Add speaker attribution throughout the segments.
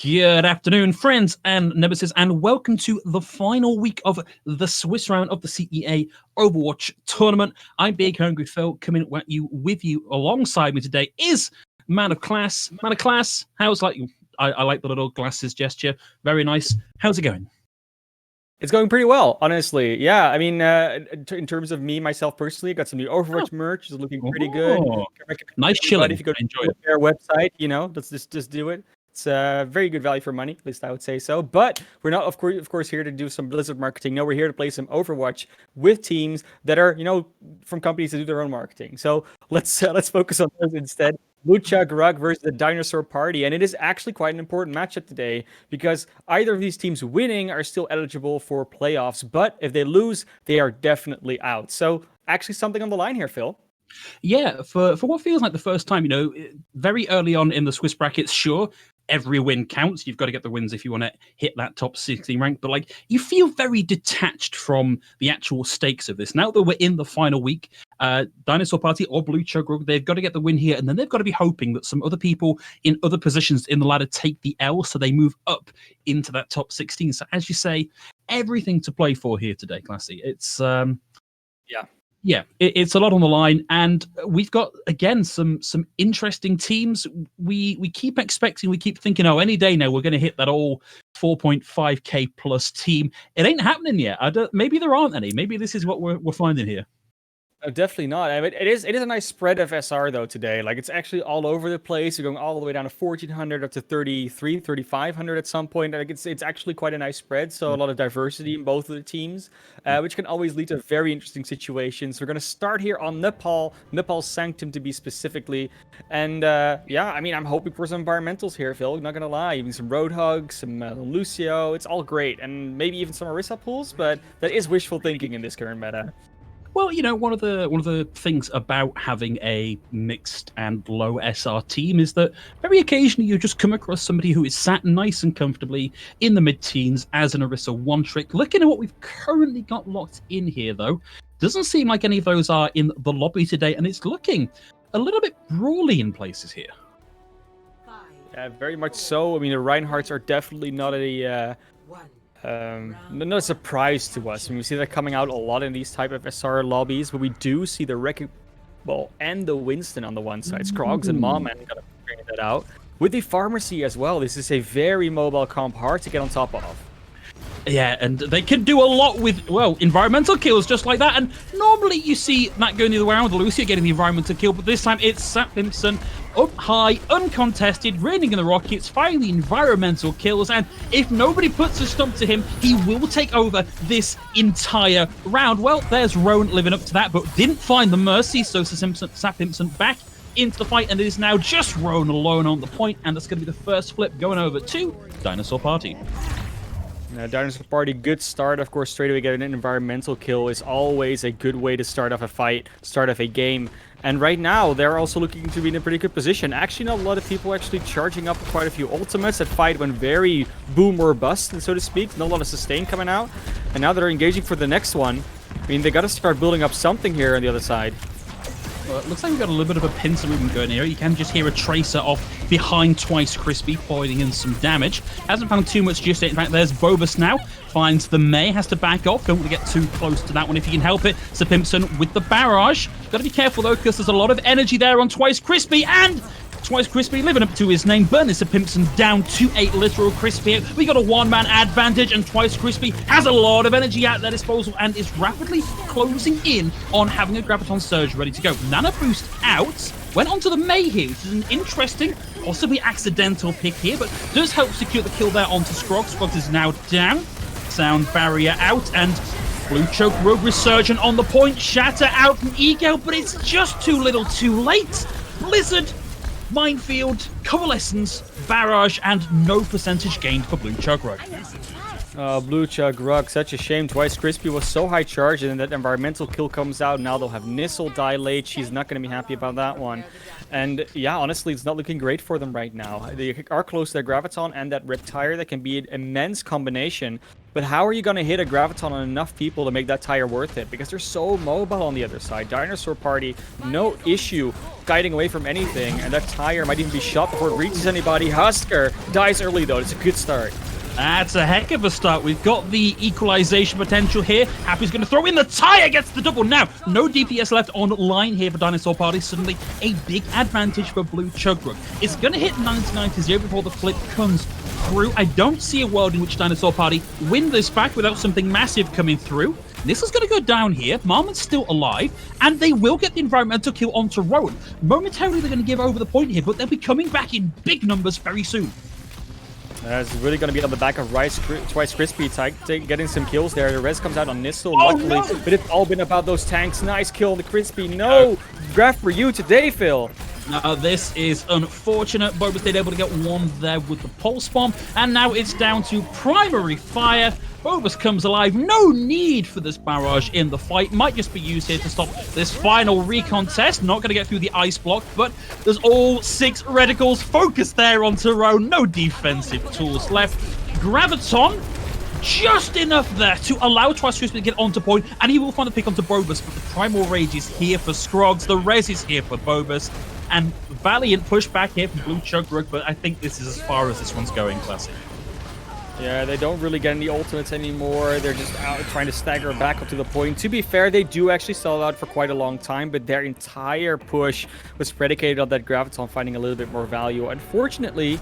Speaker 1: Good afternoon, friends and nemesis, and welcome to the final week of the Swiss round of the CEA Overwatch tournament. I'm BiggHungryPhill, coming with you alongside me today is Man of Class. Man of Class, how's I like the little glasses gesture. Very nice. How's it going?
Speaker 2: It's going pretty well, honestly. Yeah, I mean, in terms of me, myself personally, got some new Overwatch merch. It's looking pretty good.
Speaker 1: Nice chilling.
Speaker 2: If you go to their website, let's just do it. It's very good value for money, at least I would say so. But we're not, of course, here to do some Blizzard marketing. No, we're here to play some Overwatch with teams that are, from companies that do their own marketing. So let's focus on those instead. Chug versus the Dinosaur Party, and it is actually quite an important matchup today because either of these teams winning are still eligible for playoffs, but if they lose, they are definitely out. So actually something on the line here, Phil.
Speaker 1: Yeah, for what feels like the first time, very early on in the Swiss brackets, sure, every win counts. You've got to get the wins if you want to hit that top 16 rank. But like, you feel very detached from the actual stakes of this. Now that we're in the final week, Dinosaur Party or Blue Chug, they've got to get the win here, and then they've got to be hoping that some other people in other positions in the ladder take the L, so they move up into that top 16. So as you say, everything to play for here today, Classy. It's yeah, it's a lot on the line, and we've got again some interesting teams. We keep expecting, we keep thinking, oh, any day now we're going to hit that all 4.5k plus team. It ain't happening yet. Maybe there aren't any. Maybe this is what we're finding here.
Speaker 2: Definitely not. I mean, it is a nice spread of SR though today. Like, it's actually all over the place. You're going all the way down to 1400 up to 33, 3500 at some point. Like, it's actually quite a nice spread. So a lot of diversity in both of the teams, which can always lead to very interesting situations. We're going to start here on Nepal's Sanctum to be specifically. And yeah, I mean, I'm hoping for some environmentals here, Phil. Not going to lie. Even some Roadhog, some Lucio. It's all great. And maybe even some Orisa pools, but that is wishful thinking in this current meta.
Speaker 1: Well, you know, one of the things about having a mixed and low SR team is that very occasionally you just come across somebody who is sat nice and comfortably in the mid-teens as an Orisa one-trick. Looking at what we've currently got locked in here, though, doesn't seem like any of those are in the lobby today, and it's looking a little bit brawly in places here.
Speaker 2: Yeah, very much so. I mean, the Reinhardts are definitely not not a surprise to us. I mean, we see that coming out a lot in these type of SR lobbies, but we do see the Wrecking Ball and the Winston on the one side. Scrogs and Momman gotta figure that out. With the Pharmacy as well, this is a very mobile comp, hard to get on top of.
Speaker 1: Yeah, and they can do a lot with, well, environmental kills just like that. And normally you see that going the other way around with Lucia getting the environmental kill, but this time it's Sapimson up high, uncontested, raining in the rockets, firing the environmental kills. And if nobody puts a stop to him, he will take over this entire round. Well, there's Rowan living up to that, but didn't find the mercy. So Sapimson back into the fight, and it is now just Rowan alone on the point, and that's going to be the first flip going over to Dinosaur Party.
Speaker 2: Dinosaur Party, good start. Of course, straight away getting an environmental kill is always a good way to start off a fight, start off a game. And right now, they're also looking to be in a pretty good position. Actually, not a lot of people actually charging up quite a few ultimates. That fight went very boom or bust, so to speak. Not a lot of sustain coming out. And now they're engaging for the next one. I mean, they got to start building up something here on the other side.
Speaker 1: Well, it looks like we've got a little bit of a pincer movement going here. You can just hear a Tracer off behind Twice Crispy, pointing in some damage. Hasn't found too much just yet. In fact, there's Bobus now. Finds the May, has to back off. Don't want to get too close to that one if you can help it. Sapimson with the barrage. Got to be careful, though, because there's a lot of energy there on Twice Crispy. And Twice Crispy living up to his name. Burning Sapimson down to a literal Crispy. We got a one-man advantage, and Twice Crispy has a lot of energy at their disposal and is rapidly closing in on having a Graviton Surge ready to go. Nana Boost out. Went onto the May here, which is an interesting, possibly accidental pick here, but does help secure the kill there onto Scrog. Scrog is now down. Sound barrier out, and Blue Chug Rogue Resurgent on the point. Shatter out from Ego, but it's just too little too late. Blizzard, Minefield, Coalescence, Barrage, and no percentage gained for Blue Chug Rogue.
Speaker 2: Blue Chug Rug, such a shame. Twice Crispy was so high charged, and then that environmental kill comes out. Now they'll have Nissel die late. She's not going to be happy about that one. And yeah, honestly, it's not looking great for them right now. They are close to their Graviton and that Rip Tire. That can be an immense combination. But how are you going to hit a Graviton on enough people to make that tire worth it? Because they're so mobile on the other side. Dinosaur Party, no issue guiding away from anything. And that tire might even be shot before it reaches anybody. Husker dies early, though. It's a good start.
Speaker 1: That's a heck of a start. We've got the equalization potential here. Happy's going to throw in the tire, gets the double. Now, no DPS left on line here for Dinosaur Party. Suddenly, a big advantage for Blue Chug Rug. It's going to hit 99 to 0 before the flip comes through. I don't see a world in which Dinosaur Party win this back without something massive coming through. This is going to go down here. Marmon's still alive, and they will get the environmental kill onto Rowan. Momentarily, they're going to give over the point here, but they'll be coming back in big numbers very soon.
Speaker 2: It's really going to be on the back of Twice Crispy getting some kills there. The res comes out on Nissel, luckily. No. But it's all been about those tanks. Nice kill on the Crispy. No graph for you today, Phil.
Speaker 1: This is unfortunate. Bobus did able to get one there with the Pulse Bomb. And now it's down to Primary Fire. Phobos comes alive. No need for this barrage in the fight. Might just be used here to stop this final recon test. Not going to get through the ice block, but there's all 6 reticles focused there onto Roan. No defensive tools left. Graviton, just enough there to allow Twice Crispy to get onto point, and he will find the pick onto Bobus, but the Primal Rage is here for Scrogs. The res is here for Bobus, and valiant pushback here from Blue Chug Rug, but I think this is as far as this one's going, Classic.
Speaker 2: Yeah, they don't really get any ultimates anymore. They're just out trying to stagger back up to the point. To be fair, they do actually sell out for quite a long time, but their entire push was predicated on that Graviton finding a little bit more value. Unfortunately,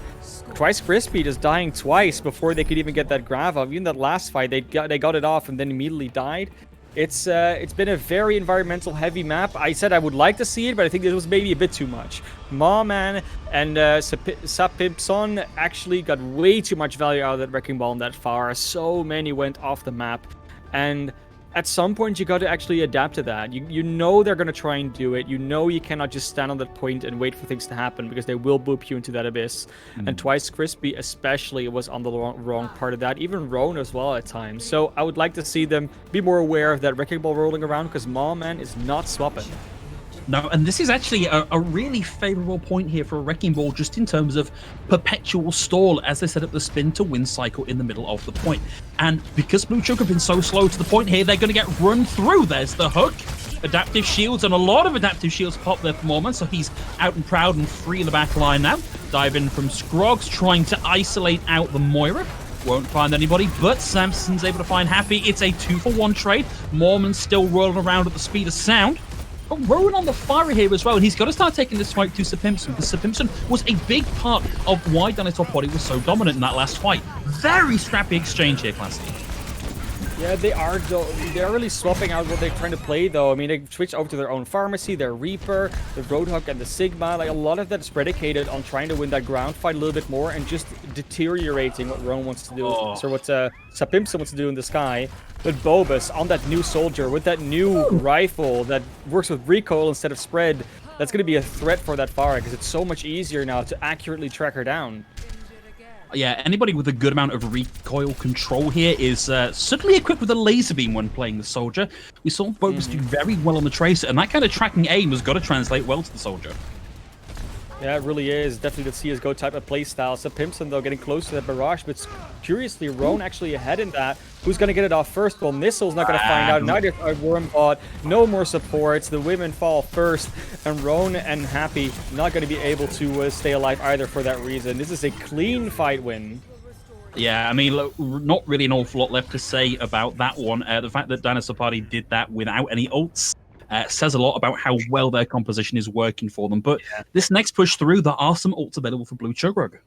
Speaker 2: Twice Crispy just dying twice before they could even get that Grav off. Even that last fight, they got it off and then immediately died. It's been a very environmental heavy map. I said I would like to see it, but I think it was maybe a bit too much. Mawman and Sapipson actually got way too much value out of that Wrecking Ball that far. So many went off the map, and at some point you got to actually adapt to that. You know they're going to try and do it. You know you cannot just stand on that point and wait for things to happen, because they will boop you into that abyss. And Twice Crispy especially was on the wrong part of that. Even Roan as well at times. So I would like to see them be more aware of that Wrecking Ball rolling around, because Mawman is not swapping.
Speaker 1: No, and this is actually a really favorable point here for a Wrecking Ball, just in terms of perpetual stall as they set up the spin to win cycle in the middle of the point. And because Blue Chug have been so slow to the point here, they're going to get run through. There's the hook, adaptive shields, and a lot of adaptive shields pop there for Mormon, so he's out and proud and free in the back line now. Dive in from Scrogs, trying to isolate out the Moira. Won't find anybody, but Samson's able to find Happy. It's a 2-for-1 trade. Mormon's still rolling around at the speed of sound. But Rowan on the fire here as well, and he's got to start taking this fight to Sapimson, because Sapimson was a big part of why Dinosaur Body was so dominant in that last fight. Very scrappy exchange here, Classy.
Speaker 2: Yeah, they're really swapping out what they're trying to play, though. I mean, they switched over to their own pharmacy, their Reaper, the Roadhog, and the Sigma. Like, a lot of that is predicated on trying to win that ground fight a little bit more and just deteriorating what Roan wants to do. So what Sapimson wants to do in the sky. But Bobus on that new soldier with that new rifle that works with recoil instead of spread, that's going to be a threat for that Pharah, because it's so much easier now to accurately track her down.
Speaker 1: Yeah, anybody with a good amount of recoil control here is certainly equipped with a laser beam when playing the soldier. We saw Bobus do very well on the Tracer, and that kind of tracking aim has got to translate well to the soldier.
Speaker 2: Yeah, it really is. Definitely the CSGO type of playstyle. Sapimson, though, getting close to that barrage, but curiously, Roan actually ahead in that. Who's going to get it off first? Well, Missile's not going to find out. Neither are Wormbot. No more supports. The women fall first, and Roan and Happy not going to be able to stay alive either for that reason. This is a clean fight win.
Speaker 1: Yeah, I mean, look, not really an awful lot left to say about that one. The fact that Dinosaur Party did that without any ults says a lot about how well their composition is working for them. But this next push through, there are some ults available for Blue Chug Rug.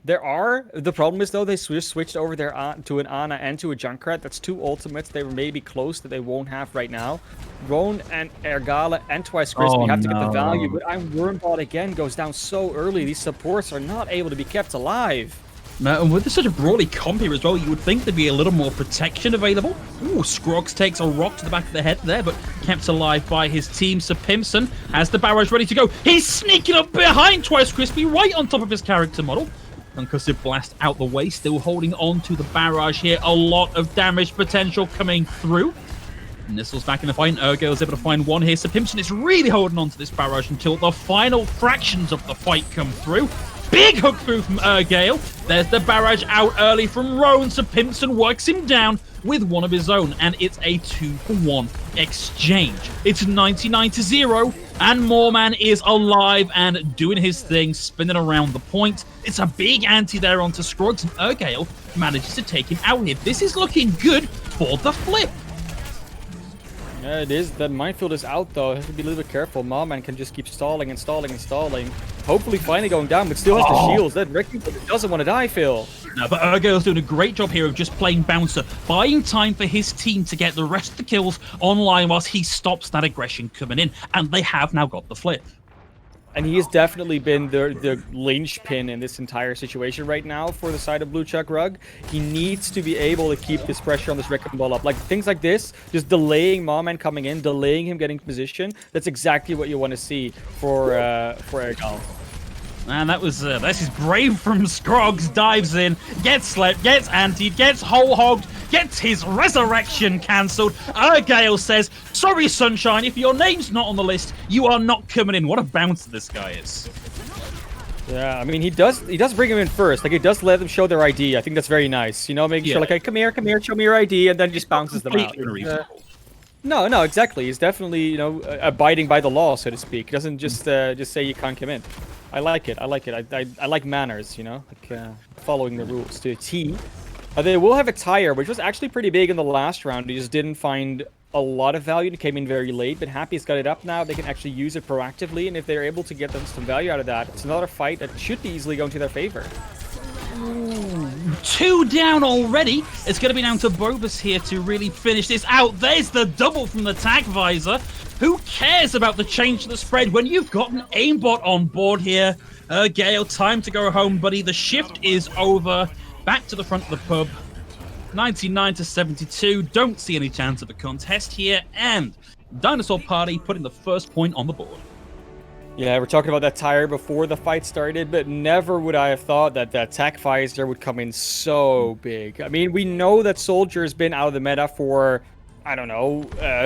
Speaker 2: There are. The problem is, though, they switched over there to an Ana and to a Junkrat. That's 2 ultimates they were maybe close that they won't have right now. Roan and Ergala and Twice Crispy have to get the value, but Wormbot again goes down so early. These supports are not able to be kept alive.
Speaker 1: No, and with such a broadly comp here as well, you would think there'd be a little more protection available. Ooh, Scrogs takes a rock to the back of the head there, but kept alive by his team. Sapimson has the barrage ready to go. He's sneaking up behind Twice Crispy, right on top of his character model. Concussive Blast out the way, still holding on to the barrage here. A lot of damage potential coming through. Nistle's back in the fight, and Ergo is able to find one here. Sapimson is really holding on to this barrage until the final fractions of the fight come through. Big hook through from Ergale. There's the barrage out early from Roan. Sapimson works him down with one of his own, and it's a 2-for-1 exchange. It's 99-0, and Moorman is alive and doing his thing, spinning around the point. It's a big anti there onto Scrogs, and Ergale manages to take him out here. This is looking good for the flip.
Speaker 2: Yeah, it is. The minefield is out, though. Have to be a little bit careful. Mawman can just keep stalling and stalling and stalling. Hopefully finally going down, but still has the shields. That Wrecking Ball doesn't want to die, Phil.
Speaker 1: No, but Ergo's doing a great job here of just playing bouncer, buying time for his team to get the rest of the kills online whilst he stops that aggression coming in. And they have now got the flip.
Speaker 2: And he has definitely been the linchpin in this entire situation right now for the side of Blue Chug Rug. He needs to be able to keep this pressure on this Wrecking Ball up. Like, things like this, just delaying Mawman coming in, delaying him getting position. That's exactly what you want to see for Ergal.
Speaker 1: And that was this is brave from Scroggs. Dives in, gets slept, gets antied, gets whole hogged, gets his resurrection cancelled. Gale says, "Sorry, Sunshine, if your name's not on the list, you are not coming in." What a bouncer this guy is.
Speaker 2: Yeah, I mean, he does bring him in first. Like, he does let them show their ID. I think that's very nice. You know, making sure, like, hey, come here, show me your ID, and then just bounces them out. No, exactly. He's definitely, you know, abiding by the law, so to speak. He doesn't just say you can't come in. I like it. I like manners, you know, like following the rules to a T. They will have a tire, which was actually pretty big in the last round. He just didn't find a lot of value. It came in very late, but Happy's got it up now. They can actually use it proactively, and if they're able to get them some value out of that, it's another fight that should be easily going to their favor.
Speaker 1: Ooh, 2 down already. It's going to be down to Bobus here to really finish this out. There's the double from the Tag Visor. Who cares about the change to the spread when you've got an aimbot on board here? Gale, time to go home, buddy. The shift is over. Back to the front of the pub. 99 to 72. Don't see any chance of a contest here. And Dinosaur Party putting the first point on the board.
Speaker 2: Yeah, we're talking about that tire before the fight started, but never would I have thought that that Tag Visor would come in so big. I mean, we know that Soldier has been out of the meta for, I don't know,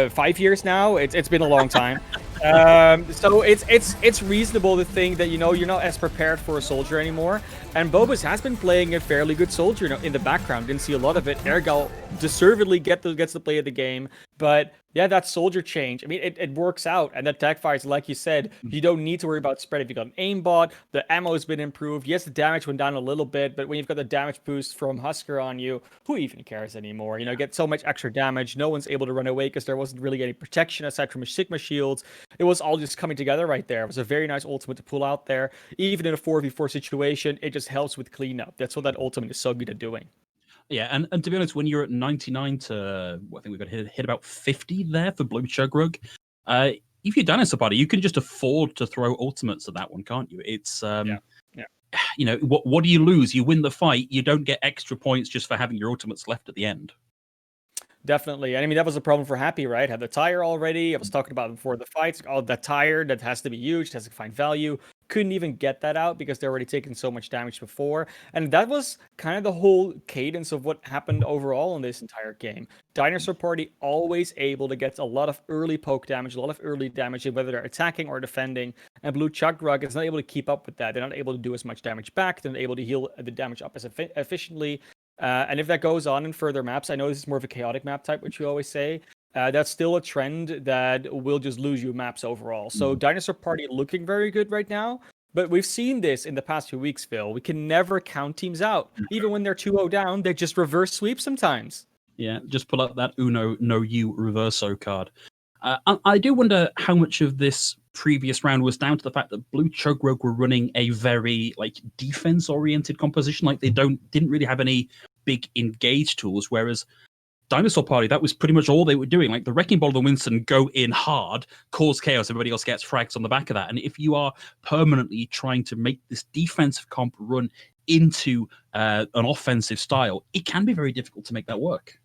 Speaker 2: 5 years now. It's been a long time. So it's reasonable to think that, you know, you're not as prepared for a Soldier anymore. And Bobus has been playing a fairly good Soldier, you know, in the background. Didn't see a lot of it. Ergal deservedly gets the play of the game. But yeah, that Soldier change, I mean, it works out. And that Tag Visor, like you said, you don't need to worry about spread if you got an aimbot. The ammo has been improved. Yes, the damage went down a little bit, but when you've got the damage boost from Husker on you, who even cares anymore? You know, get so much extra damage. No one's able to run away because there wasn't really any protection aside from Sigma shields. It was all just coming together right there. It was a very nice ultimate to pull out there. Even in a 4v4 situation, it just helps with cleanup. That's what that ultimate is so good at doing.
Speaker 1: Yeah, and to be honest, when you're at 99 to, I think we've got to hit about 50 there for Blue Chug Rug, if you're Dinosaur Party, you can just afford to throw ultimates at that one, can't you? It's, you know, what do you lose? You win the fight, you don't get extra points just for having your ultimates left at the end.
Speaker 2: Definitely. And I mean, that was a problem for Happy, right? Had the tire already. I was talking about before the fights. Oh, the tire that has to be huge, has to find value. Couldn't even get that out because they're already taking so much damage before. And that was kind of the whole cadence of what happened overall in this entire game. Dinosaur Party always able to get a lot of early poke damage, a lot of early damage, whether they're attacking or defending. And Blue Chug Rug is not able to keep up with that. They're not able to do as much damage back. They're not able to heal the damage up as efficiently. And if that goes on in further maps, I know this is more of a chaotic map type, which we always say, that's still a trend that will just lose you maps overall. So Dinosaur Party looking very good right now, but we've seen this in the past few weeks, Phil. We can never count teams out. Even when they're 2-0 down, they just reverse sweep sometimes.
Speaker 1: Yeah, just pull up that Uno no you reverso card. I do wonder how much of this previous round was down to the fact that Blue Chug Rug were running a very like defense-oriented composition. Like they didn't really have any big engage tools, whereas Dinosaur Party, that was pretty much all they were doing. Like the Wrecking Ball and the Winston go in hard, cause chaos, everybody else gets frags on the back of that. And if you are permanently trying to make this defensive comp run into an offensive style, it can be very difficult to make that work.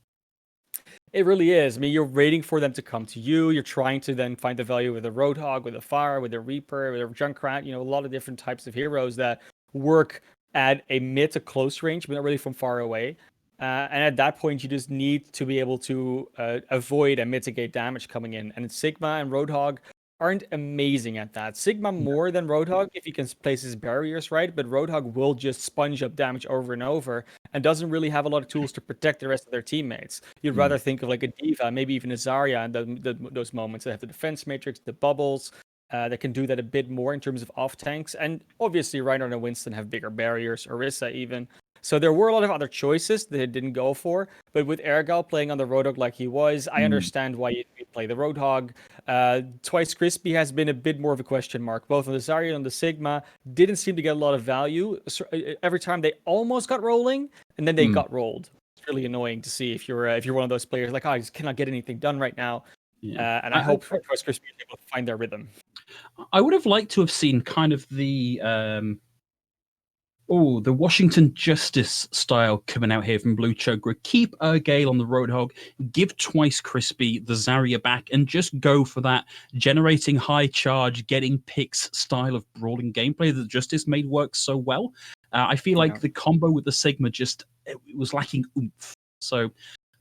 Speaker 2: It really is. I mean, you're waiting for them to come to you. You're trying to then find the value with a Roadhog, with a Fire, with a Reaper, with a Junkrat, you know, a lot of different types of heroes that work at a mid to close range, but not really from far away. And at that point, you just need to be able to avoid and mitigate damage coming in. And Sigma and Roadhog aren't amazing at that. Sigma more than Roadhog if he can place his barriers right, but Roadhog will just sponge up damage over and over and doesn't really have a lot of tools to protect the rest of their teammates. You'd rather think of like a D.Va, maybe even a Zarya in those moments that have the defense matrix, the bubbles, that can do that a bit more in terms of off tanks. And obviously Reinhardt and Winston have bigger barriers, Orisa even. So there were a lot of other choices that it didn't go for, but with Ergal playing on the Roadhog like he was, I understand why you play the Roadhog. Twice Crispy has been a bit more of a question mark, both on the Zarya and the Sigma. Didn't seem to get a lot of value. Every time they almost got rolling, and then they got rolled. It's really annoying to see if you're one of those players like, oh, I just cannot get anything done right now. Yeah. And I hope Twice Crispy is able to find their rhythm.
Speaker 1: I would have liked to have seen kind of the Oh, the Washington Justice style coming out here from Blue Chug. Keep Gale on the Roadhog, give Twice Crispy the Zarya back, and just go for that generating high charge, getting picks style of brawling gameplay that Justice made work so well. I feel like the combo with the Sigma just it was lacking oomph. So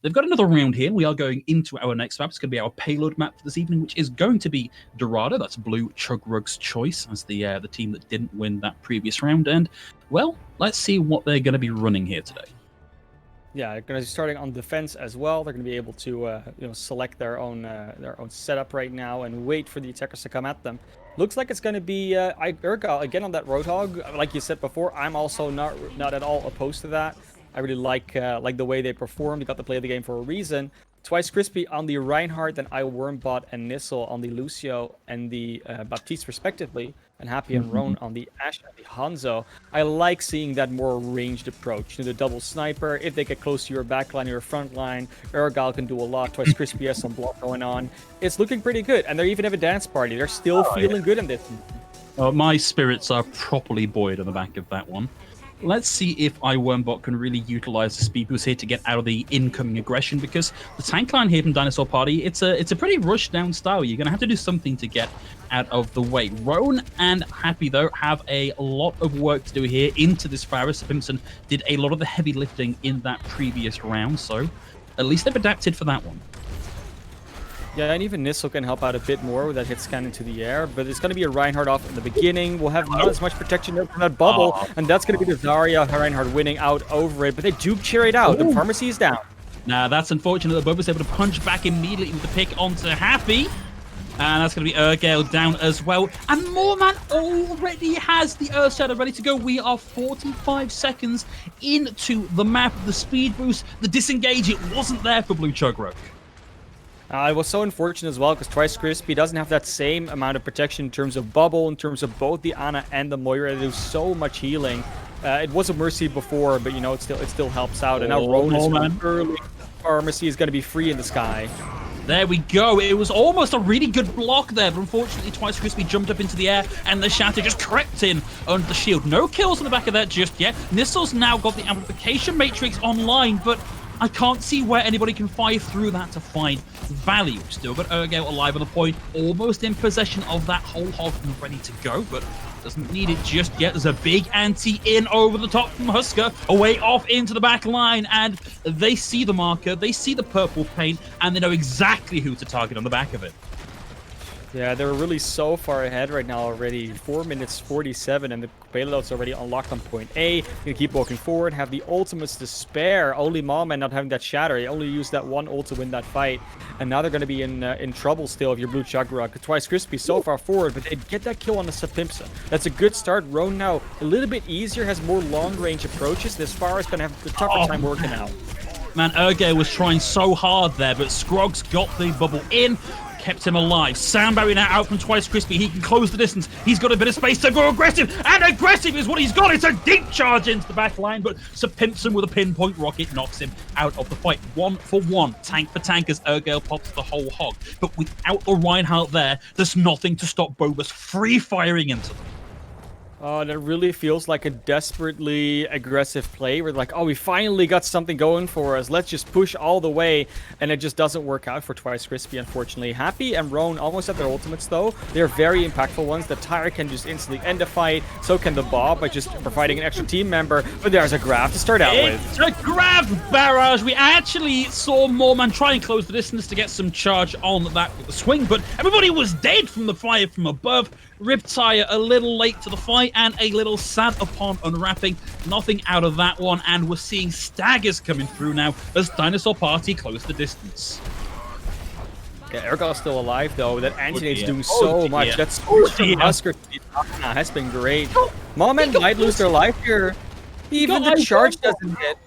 Speaker 1: they've got another round here. We are going into our next map. It's going to be our payload map for this evening, which is going to be Dorado. That's Blue Chug Rug's choice as the team that didn't win that previous round. And, well, let's see what they're going to be running here today.
Speaker 2: Yeah, they're going to be starting on defense as well. They're going to be able to select their own setup right now and wait for the attackers to come at them. Looks like it's going to be Urgal again on that Roadhog. Like you said before, I'm also not at all opposed to that. I really like the way they performed. They got to play the game for a reason. Twice Crispy on the Reinhardt, and Wormbot and Nissel on the Lucio and the Baptiste respectively, and Happy and Roan on the Ashe and the Hanzo. I like seeing that more ranged approach. The double sniper, if they get close to your backline or your front line, Urgal can do a lot. Twice Crispy has some block going on. It's looking pretty good, and they even have a dance party. They're still feeling good in this.
Speaker 1: My spirits are properly buoyed on the back of that one. Let's see if Wormbot can really utilize the speed boost here to get out of the incoming aggression, because the tank line here from Dinosaur Party, it's a pretty rush down style. You're going to have to do something to get out of the way. Roan and Happy, though, have a lot of work to do here into this Varus. Simpson did a lot of the heavy lifting in that previous round, so at least they've adapted for that one.
Speaker 2: Yeah, and even Nissel can help out a bit more with that hit scan into the air, but it's going to be a Reinhardt off in the beginning. We'll have not as much protection there from that bubble, and that's going to be the Zarya Reinhardt winning out over it, but they do cheer it out. The pharmacy is down.
Speaker 1: Now, that's unfortunate that Bubba's able to punch back immediately with the pick onto Happy, and that's going to be Urgale down as well. And Moorman already has the Earth Shadow ready to go. We are 45 seconds into the map. The speed boost, the disengage, it wasn't there for Blue Chug Rug.
Speaker 2: It was so unfortunate as well because Twice Crispy doesn't have that same amount of protection in terms of bubble, in terms of both the Ana and the Moira. They do so much healing. It was a Mercy before, but it still helps out. And now Roan is early. Pharmacy is going to be free in the sky.
Speaker 1: There we go. It was almost a really good block there, but unfortunately Twice Crispy jumped up into the air and the Shatter just crept in under the shield. No kills on the back of that just yet. Nissel's now got the amplification matrix online, but I can't see where anybody can fire through that to find value. Still got Urgale alive on the point, almost in possession of that whole hog and ready to go, but doesn't need it just yet. There's a big anti in over the top from Husker, away off into the back line, and they see the marker, they see the purple paint, and they know exactly who to target on the back of it.
Speaker 2: Yeah, they're really so far ahead right now already. 4 minutes 47, and the payload's already unlocked on point A. Gonna keep walking forward, have the ultimates to spare. Only Mawman not having that shatter. He only used that one ult to win that fight. And now they're gonna be in trouble still if you're Blue Chug Rug. Twice Crispy so far forward, but they get that kill on the Sapimsa. That's a good start. Roan now a little bit easier, has more long-range approaches. This far is gonna have the tougher time working out.
Speaker 1: Man, Urgale was trying so hard there, but Scroggs got the bubble in, kept him alive. Sound barrier now out from Twice Crispy. He can close the distance. He's got a bit of space to go aggressive, and aggressive is what he's got. It's a deep charge into the back line, but Sir Pimpson with a pinpoint rocket knocks him out of the fight. 1 for 1, tank for tank as Urgale pops the whole hog. But without the Reinhardt there, there's nothing to stop Boba's free firing into them.
Speaker 2: That really feels like a desperately aggressive play. We're like, oh, we finally got something going for us. Let's just push all the way. And it just doesn't work out for Twice Crispy, unfortunately. Happy and Roan almost have their ultimates, though. They're very impactful ones. The Tyre can just instantly end a fight. So can the Bob by just providing an extra team member. But there's a grab to start out with.
Speaker 1: It's a grab barrage. We actually saw Moorman try and close the distance to get some charge on that with the swing. But everybody was dead from the fire from above. Riptire a little late to the fight and a little sad upon unwrapping. Nothing out of that one, and we're seeing staggers coming through now as Dinosaur Party close the distance.
Speaker 2: Yeah, Urgal's still alive though. That anti-nade's doing so much. That's from Husker has been great. Mawman might lose their life here. Even the charge doesn't hit.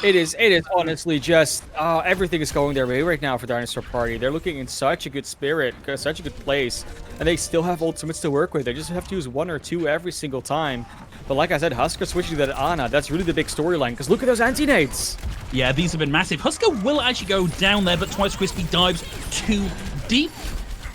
Speaker 2: It is honestly just everything is going their way right now for Dinosaur Party. They're looking in such a good spirit, such a good place, and they still have ultimates to work with. They just have to use 1 or 2 every single time. But like I said, Husker switching to that Ana, that's really the big storyline, because look at those anti-nades.
Speaker 1: Yeah, these have been massive. Husker will actually go down there, but Twice Crispy dives too deep.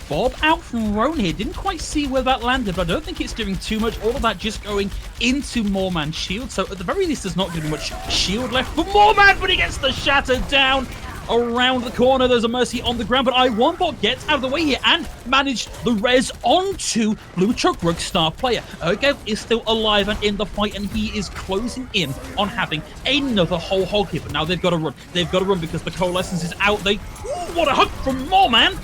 Speaker 1: Bob out from Roan here. Didn't quite see where that landed, but I don't think it's doing too much. All of that just going into Moorman's shield. So at the very least, there's not going to be much shield left for Moorman, but he gets the shatter down. Around the corner, there's a Mercy on the ground, but I1bot gets out of the way here and managed the res onto Blue Chug star player. Ergale is still alive and in the fight, and he is closing in on having another whole hog here. But now they've got to run. They've got to run because the Coalescence is out. What a hook from Moorman!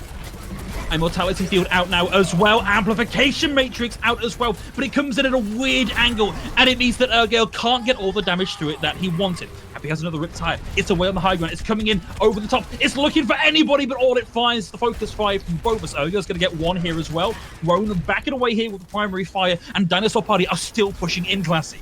Speaker 1: Immortality Field out now as well. Amplification Matrix out as well. But it comes in at a weird angle, and it means that Ergale can't get all the damage through it that he wanted. Happy has another Rip Tire. It's away on the high ground. It's coming in over the top. It's looking for anybody, but all it finds the Focus Fire from Bobus. Ergale's going to get one here as well. Roan backing away here with the primary fire, and Dinosaur Party are still pushing in, Classy.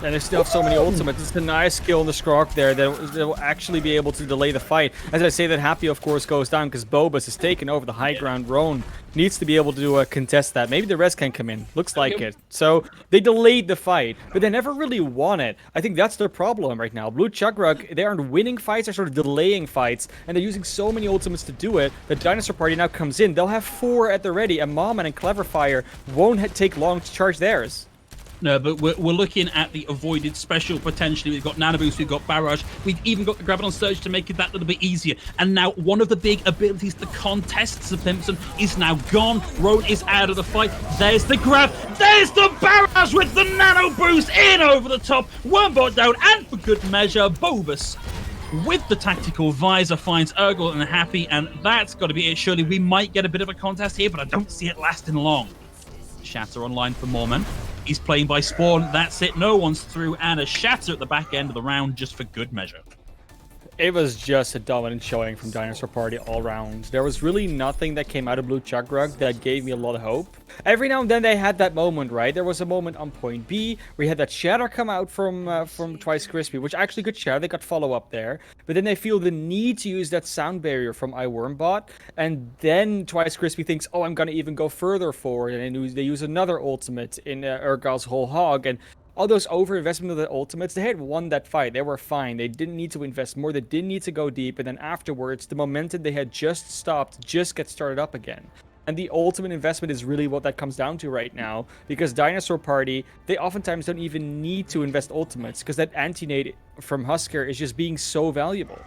Speaker 2: And they still have so many ultimates. It's a nice skill in the Skrark there that will actually be able to delay the fight. As I say, that Happy, of course, goes down because Bobus has taken over the high ground. Roan needs to be able to contest that. Maybe the rest can come in. Looks like it. So they delayed the fight, but they never really won it. I think that's their problem right now. Blue Chug, they aren't winning fights. They're sort of delaying fights, and they're using so many ultimates to do it. The Dinosaur Party now comes in. They'll have 4 at the ready, and Mom and Clever Fire won't take long to charge theirs.
Speaker 1: No, but we're looking at the avoided special potentially. We've got Nanoboost, we've got Barrage, we've even got the Graviton Surge to make it that little bit easier. And now one of the big abilities, the contests of Simpson, is now gone. Roan is out of the fight. There's the grab. There's the Barrage with the Nanoboost in over the top. Wormbot down, and for good measure, Bobus with the tactical visor finds Ergale and Happy, and that's got to be it. Surely we might get a bit of a contest here, but I don't see it lasting long. Shatter online for Moorman. He's playing by Spawn. That's it. No one's through. And a Shatter at the back end of the round just for good measure.
Speaker 2: It was just a dominant showing from Dinosaur Party all round. There was really nothing that came out of Blue Chug that gave me a lot of hope. Every now and then they had that moment, right? There was a moment on point B where you had that shatter come out from Twice Crispy, which actually good shatter. They got follow-up there. But then they feel the need to use that sound barrier from iWormbot. And then Twice Crispy thinks, oh, I'm going to even go further forward. And they use another ultimate in Ergale's whole hog. And all those overinvestment of the ultimates, they had won that fight. They were fine. They didn't need to invest more. They didn't need to go deep. And then afterwards, the momentum they had just stopped just gets started up again. And the ultimate investment is really what that comes down to right now. Because Dinosaur Party, they oftentimes don't even need to invest ultimates. Because that anti-nade from Husker is just being so valuable.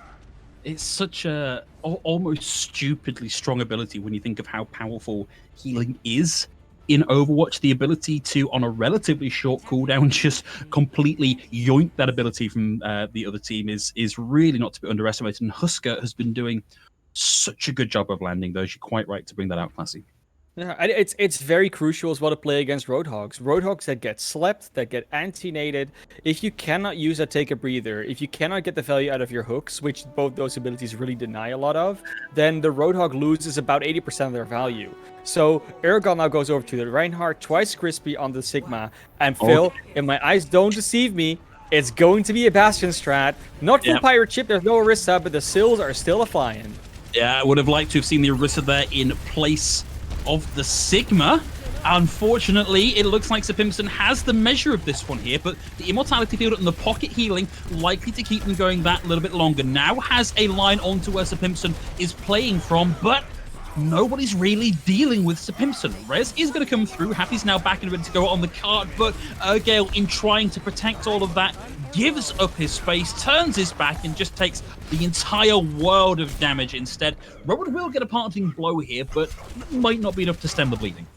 Speaker 1: It's such a almost stupidly strong ability when you think of how powerful healing is. In Overwatch, the ability to, on a relatively short cooldown, just completely yoink that ability from the other team is really not to be underestimated. And Husker has been doing such a good job of landing those. You're quite right to bring that out, Classy.
Speaker 2: Yeah, it's very crucial as well to play against Roadhogs. Roadhogs that get slept, that get anti-naded. If you cannot use a take a breather, if you cannot get the value out of your hooks, which both those abilities really deny a lot of, then the Roadhog loses about 80% of their value. So Ergale now goes over to the Reinhardt, Twice Crispy on the Sigma, and Phil, if my eyes don't deceive me, it's going to be a Bastion strat. Not full Pirate Chip, there's no Orisa, but the Sills are still a-flying.
Speaker 1: Yeah, I would have liked to have seen the Orisa there in place of the Sigma. Unfortunately, it looks like Sir Pimpson has the measure of this one here, but the Immortality Field and the pocket healing likely to keep them going that little bit longer. Now has a line onto where Sir Pimpson is playing from, but nobody's really dealing with Sir Pimpson. Rez is going to come through. Happy's now back and ready to go on the cart, but Ergale, in trying to protect all of that, gives up his space, turns his back, and just takes the entire world of damage instead. Rowan will get a parting blow here, but might not be enough to stem the bleeding.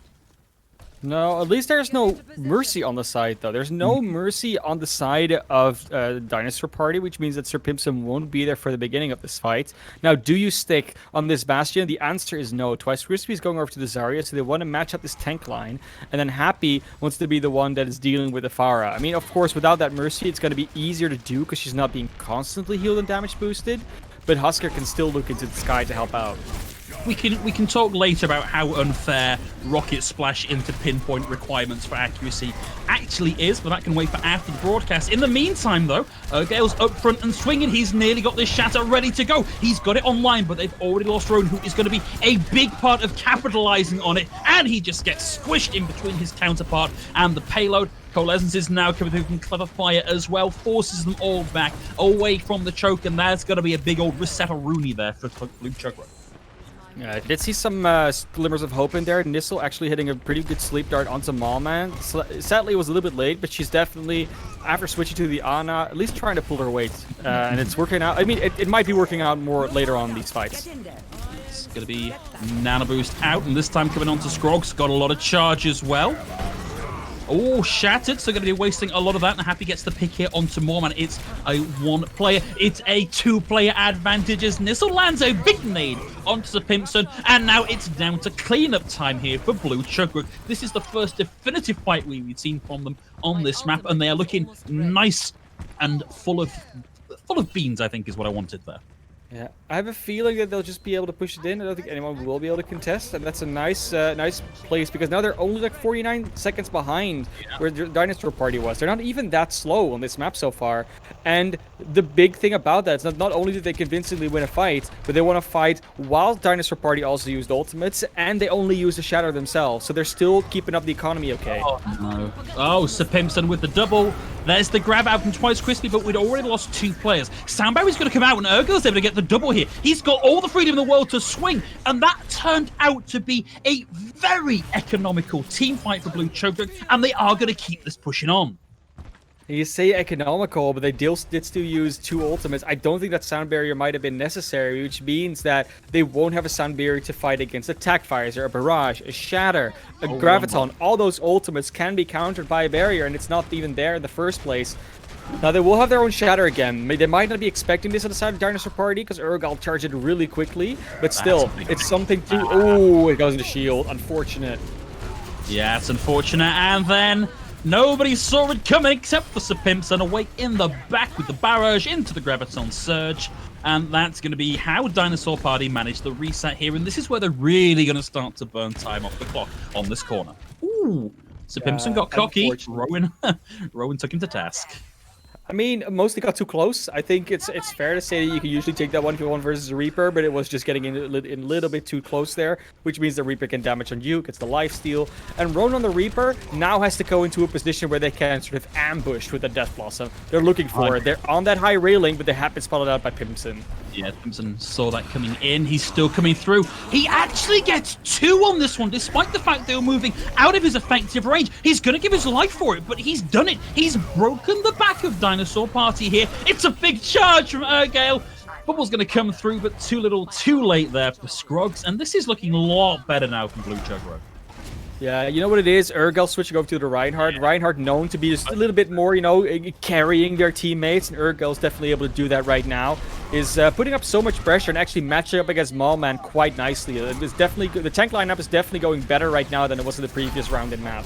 Speaker 2: No, at least there's no mercy on the side, though. There's no mercy on the side of Dinosaur Party, which means that Sir Pimpson won't be there for the beginning of this fight. Now, do you stick on this Bastion? The answer is no. Twice Crispy is going over to the Zarya, so they want to match up this tank line. And then Happy wants to be the one that is dealing with the Pharah. I mean, of course, without that mercy, it's going to be easier to do because she's not being constantly healed and damage boosted. But Husker can still look into the sky to help out.
Speaker 1: We can talk later about how unfair Rocket Splash into pinpoint requirements for accuracy actually is, but that can wait for after the broadcast. In the meantime, though, Ergale's up front and swinging. He's nearly got this shatter ready to go. He's got it online, but they've already lost Rowan, who is going to be a big part of capitalizing on it, and he just gets squished in between his counterpart and the payload. Coalescence is now coming through from Clever Fire as well, forces them all back away from the choke, and there's going to be a big old Resetter Rooney there for Blue Chug.
Speaker 2: I did see some glimmers of hope in there. Nissel actually hitting a pretty good sleep dart onto Maulman. Sadly, it was a little bit late, but she's definitely, after switching to the Ana, at least trying to pull her weight. And it's working out. I mean, it might be working out more later on in these fights.
Speaker 1: It's going to be Nano Boost out, and this time coming on to Scrog's got a lot of charge as well. Oh, shattered, so going to be wasting a lot of that, and Happy gets the pick here onto Moorman. It's a one-player, it's a two-player advantage as Nissel lands a big nade onto the Pimpson, and now it's down to cleanup time here for Blue Chug. This is the first definitive fight we've seen from them on this map, and they are looking nice and full of beans, I think is what I wanted there.
Speaker 2: Yeah, I have a feeling that they'll just be able to push it in. I don't think anyone will be able to contest, and that's a nice place because now they're only like 49 seconds behind where the Dinosaur party was. They're not even that slow on this map so far, and the big thing about that is not only did they convincingly win a fight, but they won a fight while Dinosaur party also used ultimates, and they only used the Shatter themselves, so they're still keeping up the economy okay.
Speaker 1: Oh, no. Oh, Sir Pimpson with the double. There's the grab out from Twice Crispy, but we'd already lost 2 players. Soundberry's going to come out, and Urgel's able to get the double here. He's got all the freedom in the world to swing, and that turned out to be a very economical team fight for Blue Chug, and they are going to keep this pushing on.
Speaker 2: You say economical, but they did still use 2 ultimates. I don't think that sound barrier might have been necessary, which means that they won't have a sound barrier to fight against a Tac Visor, a Barrage, a Shatter, a Graviton. All those ultimates can be countered by a barrier, and it's not even there in the first place. Now, they will have their own Shatter again. They might not be expecting this on the side of Dinosaur Party, because Urgal charged it really quickly, but still, it's something to... Oh, it goes into shield. Unfortunate.
Speaker 1: Yeah, it's unfortunate, and then... Nobody saw it coming except for Sir Pimpson away in the back with the barrage into the Graviton Surge. And that's going to be how Dinosaur Party managed the reset here. And this is where they're really going to start to burn time off the clock on this corner. Ooh, Sir Pimpson got cocky. Rowan took him to task.
Speaker 2: I mean, mostly got too close. I think it's fair to say that you can usually take that 1v1 versus a Reaper, but it was just getting in a little bit too close there, which means the Reaper can damage on you, gets the lifesteal. And Ronan on the Reaper now has to go into a position where they can sort of ambush with the Death Blossom. They're looking for it. They're on that high railing, but they have been spotted out by Pimpson.
Speaker 1: Yeah, Pimpson saw that coming in. He's still coming through. He actually gets 2 on this one, despite the fact they were moving out of his effective range. He's going to give his life for it, but he's done it. He's broken the back of Dinosaur Party here. It's a big charge from Urgale. Bubble's going to come through, but too little, too late there for Scroggs. And this is looking a lot better now from Blue Chug.
Speaker 2: Yeah, you know what it is? Urgel switching over to the Reinhardt. Reinhardt known to be just a little bit more, you know, carrying their teammates, and Urgel's definitely able to do that right now. Is putting up so much pressure and actually matching up against Maulman quite nicely. It's definitely the tank lineup is definitely going better right now than it was in the previous round in map.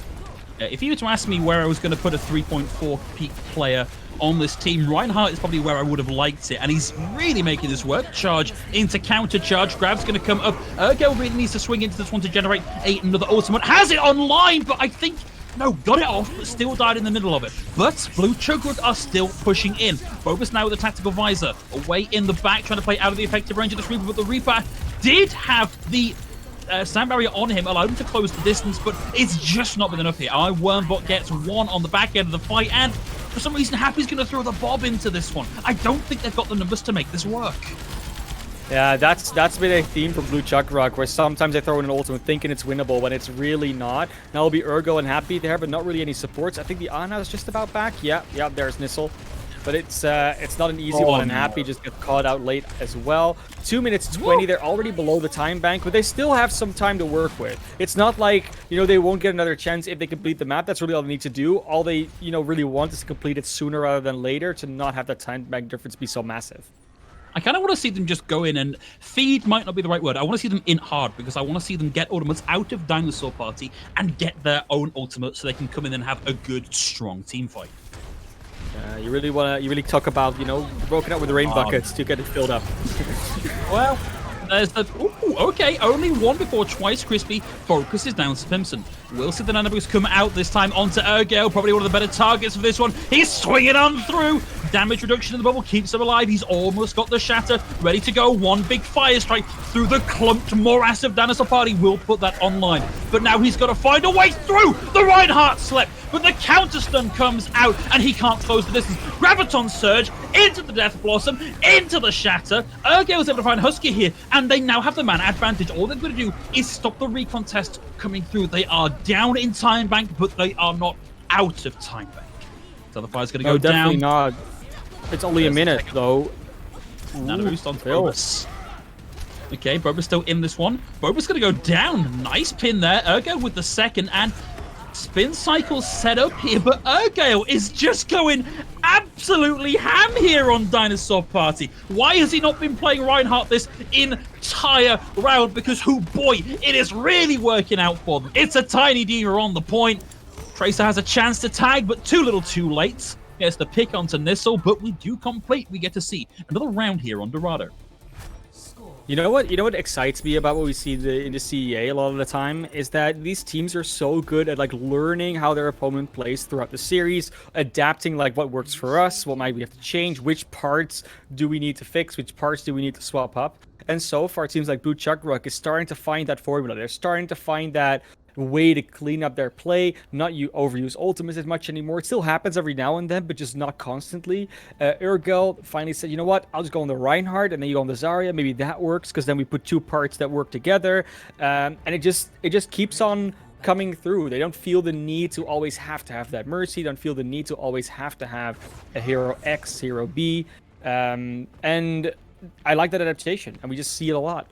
Speaker 1: If you were to ask me where I was going to put a 3.4 peak player on this team, Reinhardt is probably where I would have liked it, and he's really making this work. Charge into counter charge. Grab's going to come up. Urgel really needs to swing into this one to generate another ultimate. Has it online, but I think... No, got it off, but still died in the middle of it. But Blue Chug are still pushing in. Bogus now with a tactical visor. Away in the back, trying to play out of the effective range of this Reaper, but the Reaper did have the... sound barrier on him, allowed him to close the distance, but it's just not been enough here. Wormbot gets 1 on the back end of the fight, and for some reason, Happy's going to throw the bob into this one. I don't think they've got the numbers to make this work.
Speaker 2: Yeah, that's been a theme for Blue Chug, where sometimes they throw in an ultimate thinking it's winnable when it's really not. Now it'll be Urgo and Happy there, but not really any supports. I think the Ana is just about back. Yeah, there's Nissel. But it's not an easy one, and Happy just got caught out late as well. 2 minutes 20, they're already below the time bank, but they still have some time to work with. It's not like, you know, they won't get another chance if they complete the map. That's really all they need to do. All they, you know, really want is to complete it sooner rather than later to not have that time bank difference be so massive.
Speaker 1: I kind of want to see them just go in and feed might not be the right word. I want to see them in hard because I want to see them get ultimates out of Dinosaur Party and get their own ultimate so they can come in and have a good, strong team fight.
Speaker 2: You really talk about, you know, broken up with the rain buckets to get it filled up.
Speaker 1: Well, there's the... Ooh, okay, only 1 before Twice Crispy focuses down to Pimpson. We'll see the Nano Boost come out this time onto Urgale, probably one of the better targets for this one. He's swinging on through. Damage reduction in the bubble keeps him alive. He's almost got the Shatter ready to go. 1 big fire strike through the clumped morass of Dinosaur Party will put that online. But now he's got to find a way through. The Reinhardt slept, but the counter stun comes out and he can't close the distance. Graviton Surge into the Death Blossom, into the Shatter. Ergo was able to find Husky here, and they now have the mana advantage. All they've got to do is stop the recon test coming through. They are down in Time Bank, but they are not out of Time Bank. So the fire's going to go down.
Speaker 2: Definitely not. It's only a minute, though.
Speaker 1: Nano boost on Phobos. Okay, Boba's still in this one. Boba's going to go down. Nice pin there. Ergo with the second, and spin cycle set up here, but Ergale is just going absolutely ham here on Dinosaur Party. Why has he not been playing Reinhardt this entire round? Because, oh boy, it is really working out for them. It's a tiny diva on the point. Tracer has a chance to tag, but too little too late. Gets the pick onto Nissel, but we do complete. We get to see another round here on Dorado.
Speaker 2: You know what? You know what excites me about what we see in the CEA a lot of the time is that these teams are so good at like learning how their opponent plays throughout the series, adapting like what works for us, what might we have to change, which parts do we need to fix, which parts do we need to swap up. And so far, it seems like Blue Chug is starting to find that formula. They're starting to find that way to clean up their play, not overuse ultimates as much anymore. It still happens every now and then, but just not constantly. Urgel finally said, you know what, I'll just go on the Reinhardt, and then you go on the Zarya. Maybe that works, because then we put two parts that work together. And it just keeps on coming through. They don't feel the need to always have to have that Mercy. Don't feel the need to always have to have a hero X, hero B. And I like that adaptation, and we just see it a lot.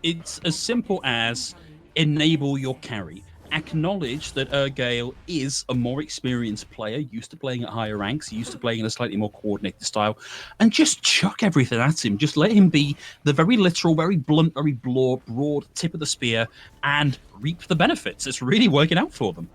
Speaker 1: It's as simple as enable your carry. Acknowledge that Ergale is a more experienced player, used to playing at higher ranks, used to playing in a slightly more coordinated style, and just chuck everything at him. Just let him be the very literal, very blunt, very broad tip of the spear and reap the benefits. It's really working out for them.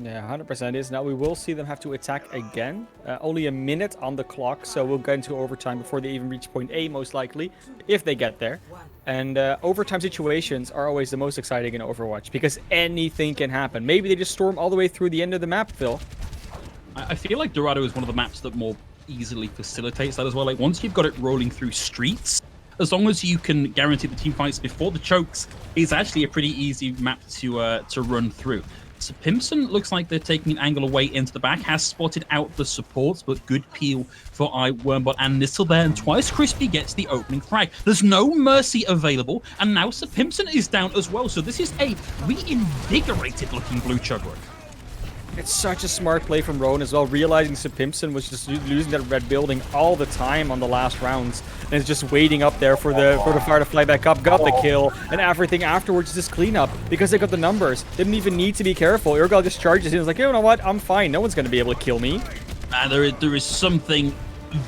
Speaker 2: Yeah, 100% is. Now we will see them have to attack again. Only a minute on the clock, so we'll get into overtime before they even reach point A, most likely, if they get there. And overtime situations are always the most exciting in Overwatch, because anything can happen. Maybe they just storm all the way through the end of the map, Phil.
Speaker 1: I feel like Dorado is one of the maps that more easily facilitates that as well. Like, once you've got it rolling through streets, as long as you can guarantee the team fights before the chokes, it's actually a pretty easy map to run through. So Pimpson looks like they're taking an angle away into the back, has spotted out the supports, but good peel for Wormbot and Nissel there, and Twice Crispy gets the opening frag. There's no Mercy available, and now Sir Pimpson is down as well, so this is a reinvigorated looking Blue Chug.
Speaker 2: It's such a smart play from Rowan as well, realizing Sir Pimpson was just losing that red building all the time on the last rounds, and is just waiting up there for the fire to fly back up, got the kill, and everything afterwards is just cleanup, because they got the numbers. Didn't even need to be careful. Urgal just charges in, and is like, you know what, I'm fine, no one's going to be able to kill me.
Speaker 1: There is something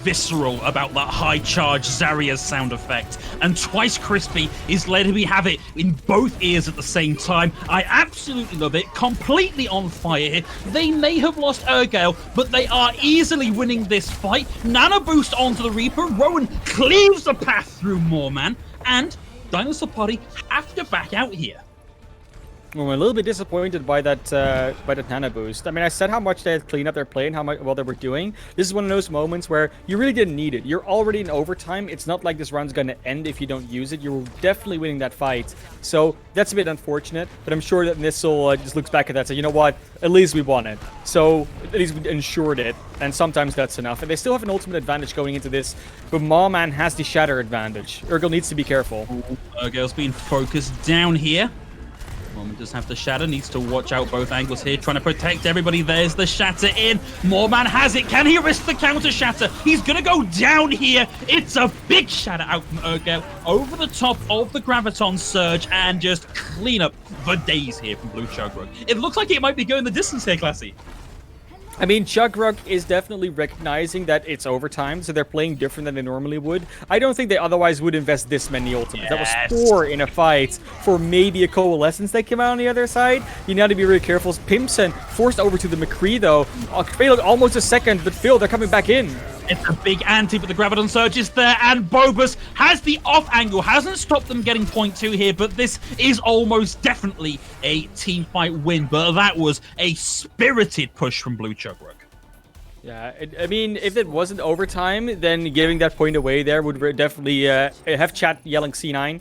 Speaker 1: visceral about that high charge Zarya's sound effect, and Twice Crispy is letting me have it in both ears at the same time. I absolutely love it. Completely on fire here. They may have lost Ergale, but they are easily winning this fight. Nano boost onto the Reaper. Rowan cleaves the path through Moorman, and Dinosaur Party have to back out here.
Speaker 2: Well, I'm a little bit disappointed by that nano boost. I mean, I said how much they had cleaned up their play and how well they were doing. This is one of those moments where you really didn't need it. You're already in overtime. It's not like this round's going to end if you don't use it. You're definitely winning that fight. So that's a bit unfortunate, but I'm sure that Nissel just looks back at that and says, you know what, at least we won it. So at least we ensured it, and sometimes that's enough. And they still have an ultimate advantage going into this, but Mawman has the shatter advantage. Urgel needs to be careful.
Speaker 1: Urgel's being focused down here. Moorman does have the shatter, needs to watch out both angles here, trying to protect everybody. There's the shatter in. Moorman has it. Can he risk the counter shatter? He's going to go down here. It's a big shatter out from Urgel over the top of the Graviton Surge, and just clean up for days here from Blue Chug. It looks like it might be going the distance here, Classy.
Speaker 2: I mean, Chugrug is definitely recognizing that it's overtime, so they're playing different than they normally would. I don't think they otherwise would invest this many ultimates. Yes. That was 4 in a fight for maybe a Coalescence that came out on the other side. You now have to be really careful. Pimpson forced over to the McCree, though. Failed almost a second, but Phil, they're coming back in.
Speaker 1: It's a big ante, but the Graviton Surge is there, and Bobus has the off angle. Hasn't stopped them getting point 2 here, but this is almost definitely a team fight win. But that was a spirited push from Blue Chug.
Speaker 2: Yeah, I mean, if it wasn't overtime, then giving that point away there would definitely have chat yelling C9.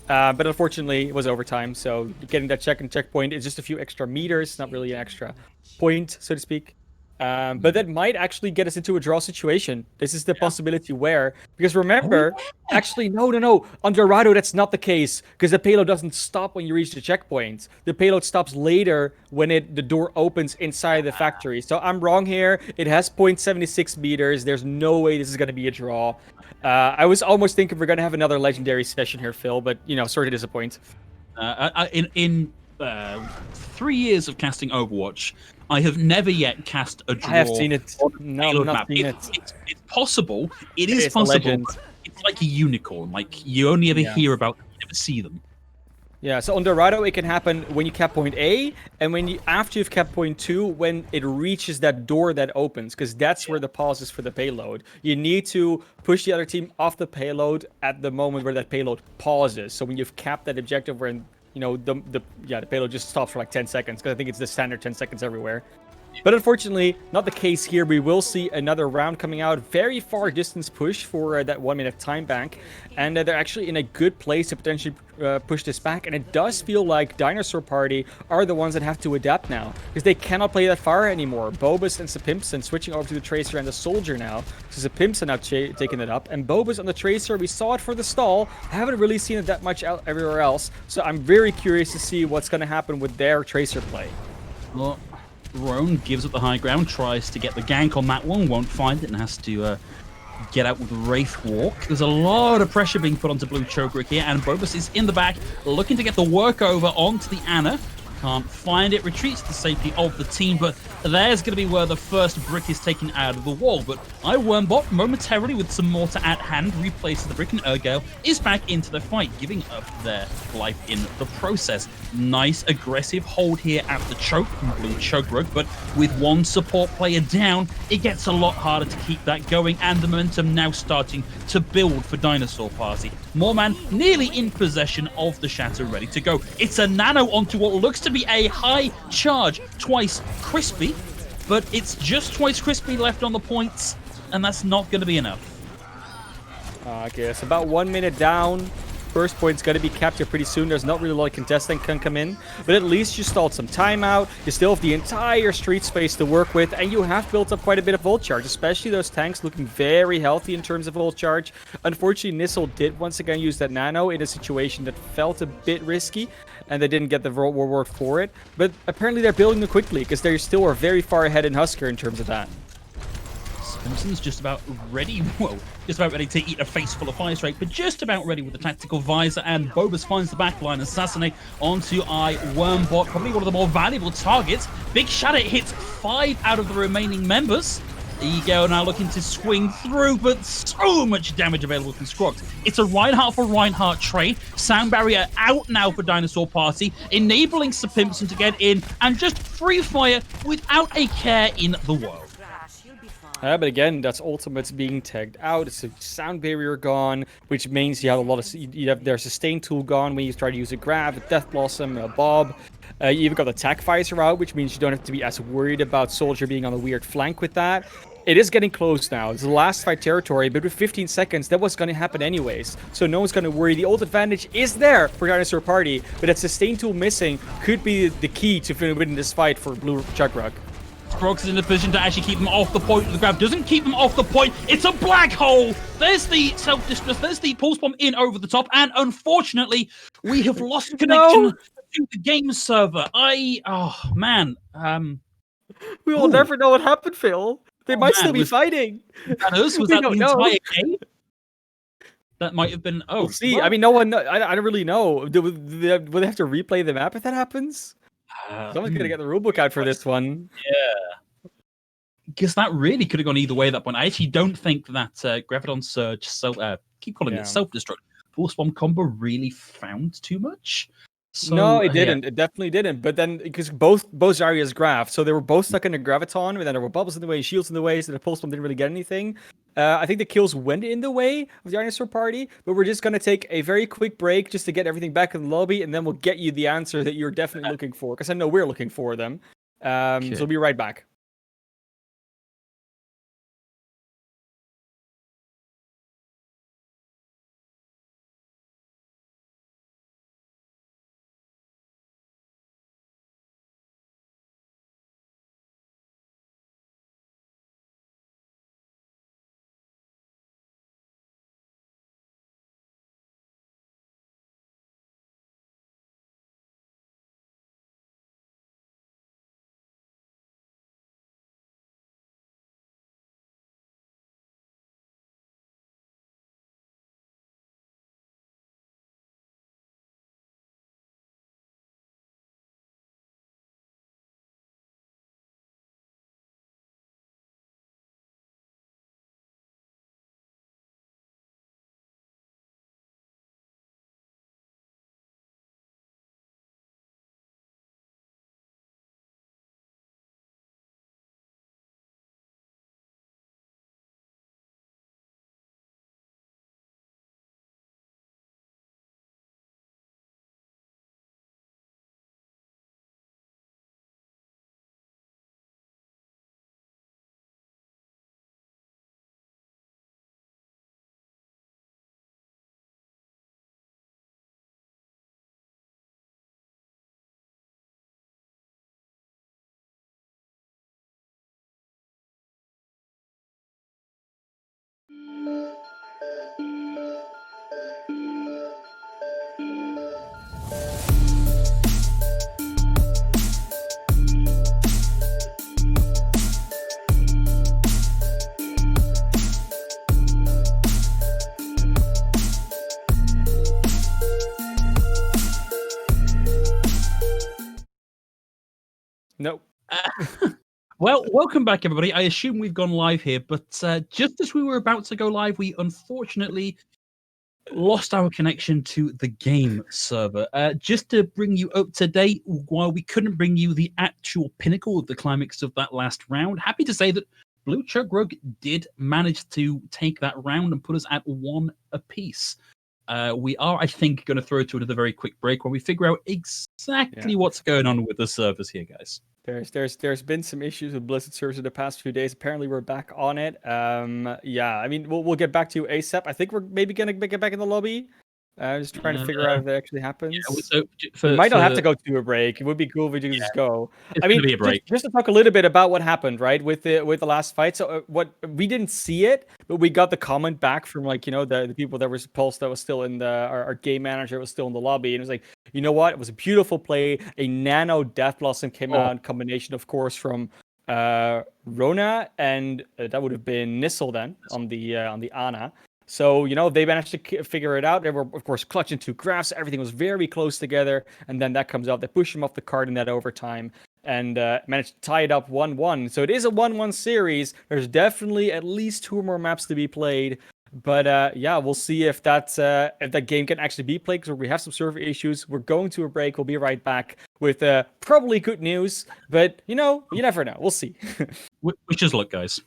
Speaker 2: But unfortunately, it was overtime, so getting that checkpoint is just a few extra meters, not really an extra point, so to speak. But that might actually get us into a draw situation. This is the
Speaker 1: Yeah.
Speaker 2: possibility where, because
Speaker 1: Oh,
Speaker 2: remember,
Speaker 1: yeah.
Speaker 2: actually, no. On Dorado, that's not the case because the payload doesn't stop when you reach the checkpoint. The payload stops later when the door opens inside the factory. So I'm wrong here. It has 0.76 meters. There's no way this is going to be a draw. I was almost thinking we're going to have another legendary session here, Phil, but, sorry to disappoint.
Speaker 1: In 3 years of casting Overwatch, I have never yet cast a
Speaker 2: I have
Speaker 1: draw
Speaker 2: seen it.
Speaker 1: on a
Speaker 2: No, I've
Speaker 1: payload
Speaker 2: not
Speaker 1: map.
Speaker 2: seen it.
Speaker 1: It's possible. It is
Speaker 2: It's a
Speaker 1: possible.
Speaker 2: legend.
Speaker 1: But it's like a unicorn. Like you only ever
Speaker 2: Yeah.
Speaker 1: hear about them, you never see them.
Speaker 2: Yeah, so on Dorado, it can happen when you cap point A, and after you've capped point 2, when it reaches that door that opens, because that's where the pause is for the payload. You need to push the other team off the payload at the moment where that payload pauses. So when you've capped that objective, where the payload just stops for like 10 seconds, because I think it's the standard 10 seconds everywhere. But unfortunately, not the case here. We will see another round coming out. Very far distance push for that 1 minute time bank. And they're actually in a good place to potentially push this back. And it does feel like Dinosaur Party are the ones that have to adapt now. Because they cannot play that far anymore. Bobus and Sapimpson switching over to the Tracer and the Soldier now. So Sapimpson now taking it up. And Bobus on the Tracer, we saw it for the stall. Haven't really seen it that much out everywhere else. So I'm very curious to see what's going to happen with their Tracer play.
Speaker 1: Well, Roan gives up the high ground, tries to get the gank on that one, won't find it, and has to get out with Wraith Walk. There's a lot of pressure being put onto Blue Chogrick here, and Bobus is in the back, looking to get the work over onto the Ana. Can't find it, retreats to the safety of the team, but there's going to be where the first brick is taken out of the wall. But iWormbot, momentarily with some mortar at hand, replaces the brick, and Urgale is back into the fight, giving up their life in the process. Nice aggressive hold here at the choke from Blue Chugbrug, but with one support player down, it gets a lot harder to keep that going, and the momentum now starting to build for Dinosaur Party. Moorman nearly in possession of the Shatter, ready to go. It's a nano onto what looks to be a high charge, twice crispy, but it's just twice crispy left on the points, and that's not going to be enough.
Speaker 2: Okay, it's about 1 minute down. First point's going to be captured pretty soon. There's not really a lot of contesting can come in, but at least you stalled some timeout. You still have the entire street space to work with, and you have built up quite a bit of ult charge, especially those tanks looking very healthy in terms of ult charge. Unfortunately, Nissel did once again use that nano in a situation that felt a bit risky, and they didn't get the reward for it. But apparently they're building them quickly, because they still are very far ahead in Husker in terms of that.
Speaker 1: Simpson's just about ready, just about ready to eat a face full of fire straight, but just about ready with the tactical visor, and Bobus finds the backline, assassinate onto iWormbot, probably one of the more valuable targets. Big Shadow hits 5 out of the remaining members. Ego now looking to swing through, but so much damage available from Scrox. It's a Reinhardt for Reinhardt trade. Sound barrier out now for Dinosaur Party, enabling Sapimpson to get in and just free fire without a care in the world.
Speaker 2: But again, that's ultimates being tagged out. It's a sound barrier gone, which means you have a lot of their sustain tool gone when you try to use a grab, a death blossom, a bob. You even got the attack visor out, which means you don't have to be as worried about Soldier being on a weird flank with that. It is getting close now. It's the last fight territory, but with 15 seconds, that was going to happen anyways. So no one's going to worry. The ult advantage is there for Dinosaur Party, but that sustain tool missing could be the key to winning this fight for Blue Chugrug.
Speaker 1: Scrox is in a position to actually keep them off the point. The grab doesn't keep them off the point. It's a black hole. There's the self-destruct. There's the pulse bomb in over the top. And unfortunately, we have lost connection to the game server. Oh, man.
Speaker 2: We will never know what happened, Phil. They might still be fighting.
Speaker 1: Was that us? Was that the entire game? That might have been... Oh,
Speaker 2: we'll see. Well, I mean, no one... I don't really know. Will they have to replay the map if that happens? Someone's going to get the rulebook out for this one.
Speaker 1: Yeah. Because that really could have gone either way at that point. I actually don't think that Graviton Surge, keep calling it self-destruct, Pulse Bomb combo really found too much. So,
Speaker 2: no, it didn't. It definitely didn't. But then, because both areas graphed, so they were both stuck in a Graviton, and then there were bubbles in the way, shields in the way, so the Pulse Bomb didn't really get anything. I think the kills went in the way of the Dinosaur Party, but we're just going to take a very quick break just to get everything back in the lobby, and then we'll get you the answer that you're definitely looking for, because I know we're looking for them. So we'll be right back. Nope.
Speaker 1: Well, welcome back, everybody. I assume we've gone live here, but just as we were about to go live, we unfortunately lost our connection to the game server. Just to bring you up to date, while we couldn't bring you the actual pinnacle of the climax of that last round, happy to say that Blue Chug did manage to take that round and put us at 1 apiece. We are, I think, going to throw to another very quick break while we figure out exactly what's going on with the servers here, guys.
Speaker 2: There's been some issues with Blizzard servers in the past few days. Apparently, we're back on it. Yeah, I mean, we'll get back to you ASAP. I think we're maybe gonna get back in the lobby. Just trying to figure out if that actually happens.
Speaker 1: Yeah, so
Speaker 2: we might not have to go to a break. It would be cool if we could just go.
Speaker 1: I mean, be a break.
Speaker 2: Just to talk a little bit about what happened, right, with the last fight. So what we didn't see it, but we got the comment back from the people that were Pulse that was still in our game manager was still in the lobby, and it was like, you know what, it was a beautiful play. A nano Death Blossom came out, combination of course from Rona and that would have been Nissel then on the Ana. So, they managed to figure it out. They were, of course, clutching 2 graphs. Everything was very close together. And then that comes out. They push him off the card in that overtime and managed to tie it up 1-1. So it is a 1-1 series. There's definitely at least 2 more maps to be played. But yeah, we'll see if that game can actually be played, because we have some server issues. We're going to a break. We'll be right back with probably good news. But, you never know. We'll see.
Speaker 1: Wish us luck, guys.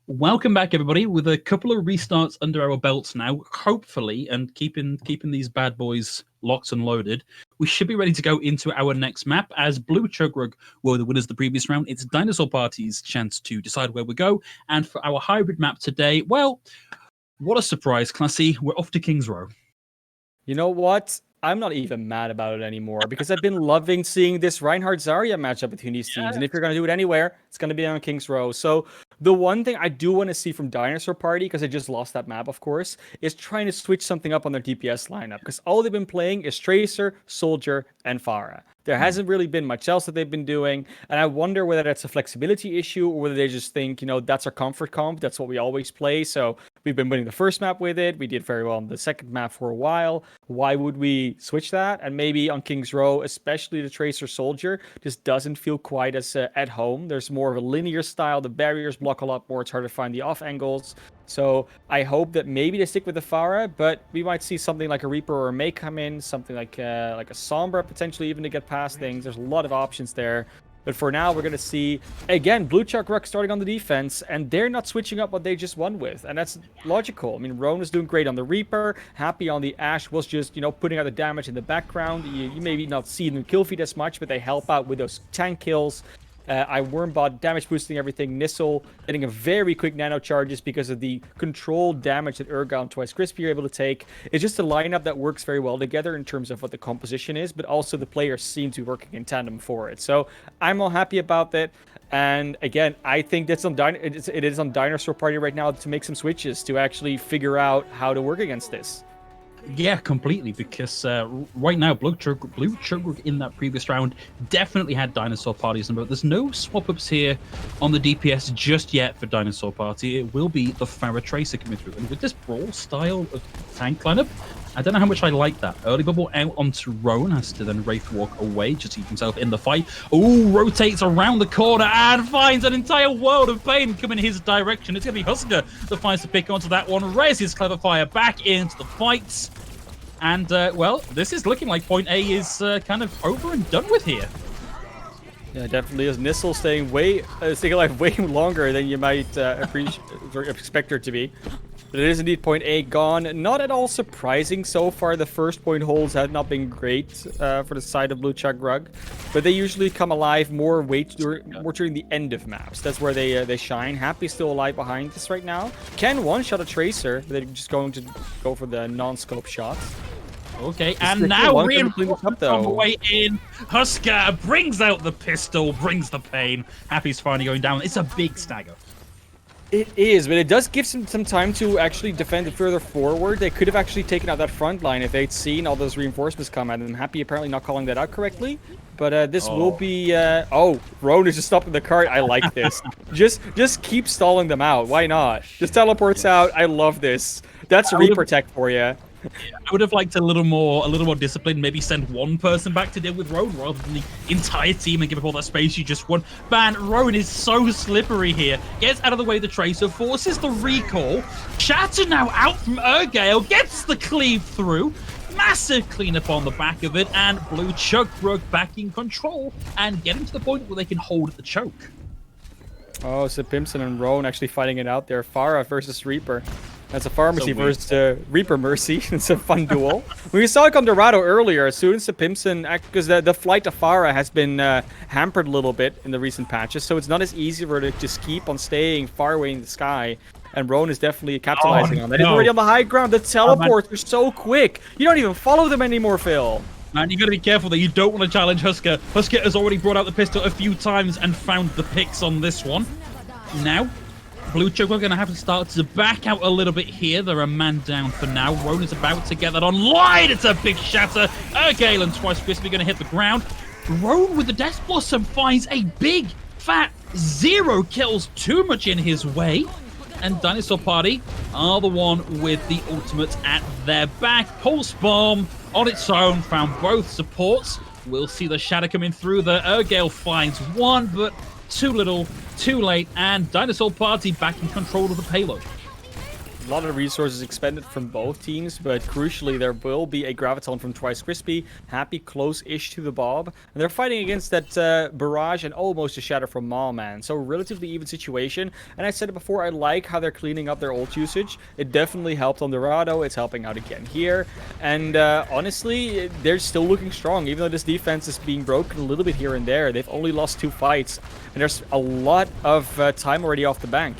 Speaker 1: Welcome back, everybody, with a couple of restarts under our belts now, hopefully, and keeping these bad boys locked and loaded. We should be ready to go into our next map. As Blue Chug were the winners of the previous round, it's Dinosaur Party's chance to decide where we go. And for our hybrid map today, well, what a surprise, Classy. We're off to King's Row.
Speaker 2: You know what? I'm not even mad about it anymore, because I've been loving seeing this Reinhardt Zarya matchup between these teams. And if you're going to do it anywhere, it's going to be on King's Row. So the one thing I do want to see from Dinosaur Party, because I just lost that map, of course, is trying to switch something up on their DPS lineup. Because all they've been playing is Tracer, Soldier, and Pharah. There hasn't really been much else that they've been doing. And I wonder whether that's a flexibility issue, or whether they just think, that's our comfort comp. That's what we always play. So we've been winning the first map with it. We did very well on the second map for a while. Why would we switch that? And maybe on King's Row, especially the Tracer Soldier, just doesn't feel quite as at home. There's more of a linear style. The barriers block a lot more. It's hard to find the off angles. So I hope that maybe they stick with the Pharah, but we might see something like a Reaper or a May come in, something like a Sombra potentially even to get past things. There's a lot of options there. But for now, we're going to see, again, Blue Chug starting on the defense, and they're not switching up what they just won with. And that's logical. I mean, Roan was doing great on the Reaper. Happy on the Ashe was just, putting out the damage in the background. You maybe not see them kill feed as much, but they help out with those tank kills. I Wormbot damage boosting everything. Nissel getting a very quick nano charges because of the controlled damage that Urga and Twice Crispy are able to take. It's just a lineup that works very well together in terms of what the composition is, but also the players seem to be working in tandem for it. So I'm all happy about that. And again, I think that's it is on Dinosaur Party right now to make some switches to actually figure out how to work against this.
Speaker 1: Yeah, completely, because right now, Blue Chug in that previous round definitely had Dinosaur Party's number. There's no swap-ups here on the DPS just yet for Dinosaur Party. It will be the Farah Tracer coming through. And with this Brawl style of tank lineup, I don't know how much I like that. Early bubble out onto Roan, has to then Wraith walk away just to keep himself in the fight. Ooh, rotates around the corner and finds an entire world of pain coming his direction. It's going to be Husker that finds to pick onto that one. Rez his Clever Fire back into the fights. And, well, this is looking like point A is kind of over and done with here.
Speaker 2: Yeah, definitely is. Nissel staying alive way longer than you might expect her to be. But it is indeed point A gone. Not at all surprising so far. The first point holds have not been great for the side of Blue Chug Rug, but they usually come alive more during the end of maps. That's where they shine. Happy still alive behind this right now. Can one-shot a Tracer. They're just going to go for the non-scope shots.
Speaker 1: Okay, and now reinforcement on the way in. Husker brings out the pistol, brings the pain. Happy's finally going down. It's a big stagger.
Speaker 2: It is, but it does give some time to actually defend it further forward. They could have actually taken out that front line if they'd seen all those reinforcements come at them. Happy apparently not calling that out correctly. But this will be... Roan is just stopping the cart. I like this. just keep stalling them out. Why not? Just teleports out. I love this. That's Reaper tech for you.
Speaker 1: I would have liked a little more discipline. Maybe send one person back to deal with Roan rather than the entire team and give up all that space you just won. Man, Roan is so slippery here. Gets out of the way the Tracer, forces the recall. Shatter now out from Urgale, gets the cleave through. Massive cleanup on the back of it, and Blue Chug Rug back in control and getting to the point where they can hold the choke.
Speaker 2: Oh, so Pimpson and Roan actually fighting it out there. Farah versus Reaper. That's a Pharmacy versus Reaper Mercy. It's a fun duel. We saw it on Dorado earlier. As soon as the Pimpson, because the flight to Farah has been hampered a little bit in the recent patches, so it's not as easy for her to just keep on staying far away in the sky. And Roan is definitely capitalizing on that. He's already on the high ground. The teleports are so quick. You don't even follow them anymore, Phil.
Speaker 1: Man, you got to be careful that you don't want to challenge Husker. Husker has already brought out the pistol a few times and found the picks on this one. Now, Blue Chug are going to have to start to back out a little bit here. They're a man down for now. Roan is about to get that online. It's a big shatter. Urgale and Twice Crispy going to hit the ground. Roan with the Death Blossom finds a big, fat 0 kills. Too much in his way. And Dinosaur Party are the one with the ultimate at their back. Pulse Bomb on its own found both supports. We'll see the shatter coming through. The Urgale finds one, but too little, too late, and Dinosaur Party back in control of the payload.
Speaker 2: A lot of resources expended from both teams, but crucially there will be a Graviton from Twice Crispy. Happy close-ish to the Bob. And they're fighting against that Barrage and almost a Shatter from Mallman. So relatively even situation. And I said it before, I like how they're cleaning up their ult usage. It definitely helped on Dorado. It's helping out again here. And honestly, they're still looking strong. Even though this defense is being broken a little bit here and there. They've only lost 2 fights. And there's a lot of time already off the bank.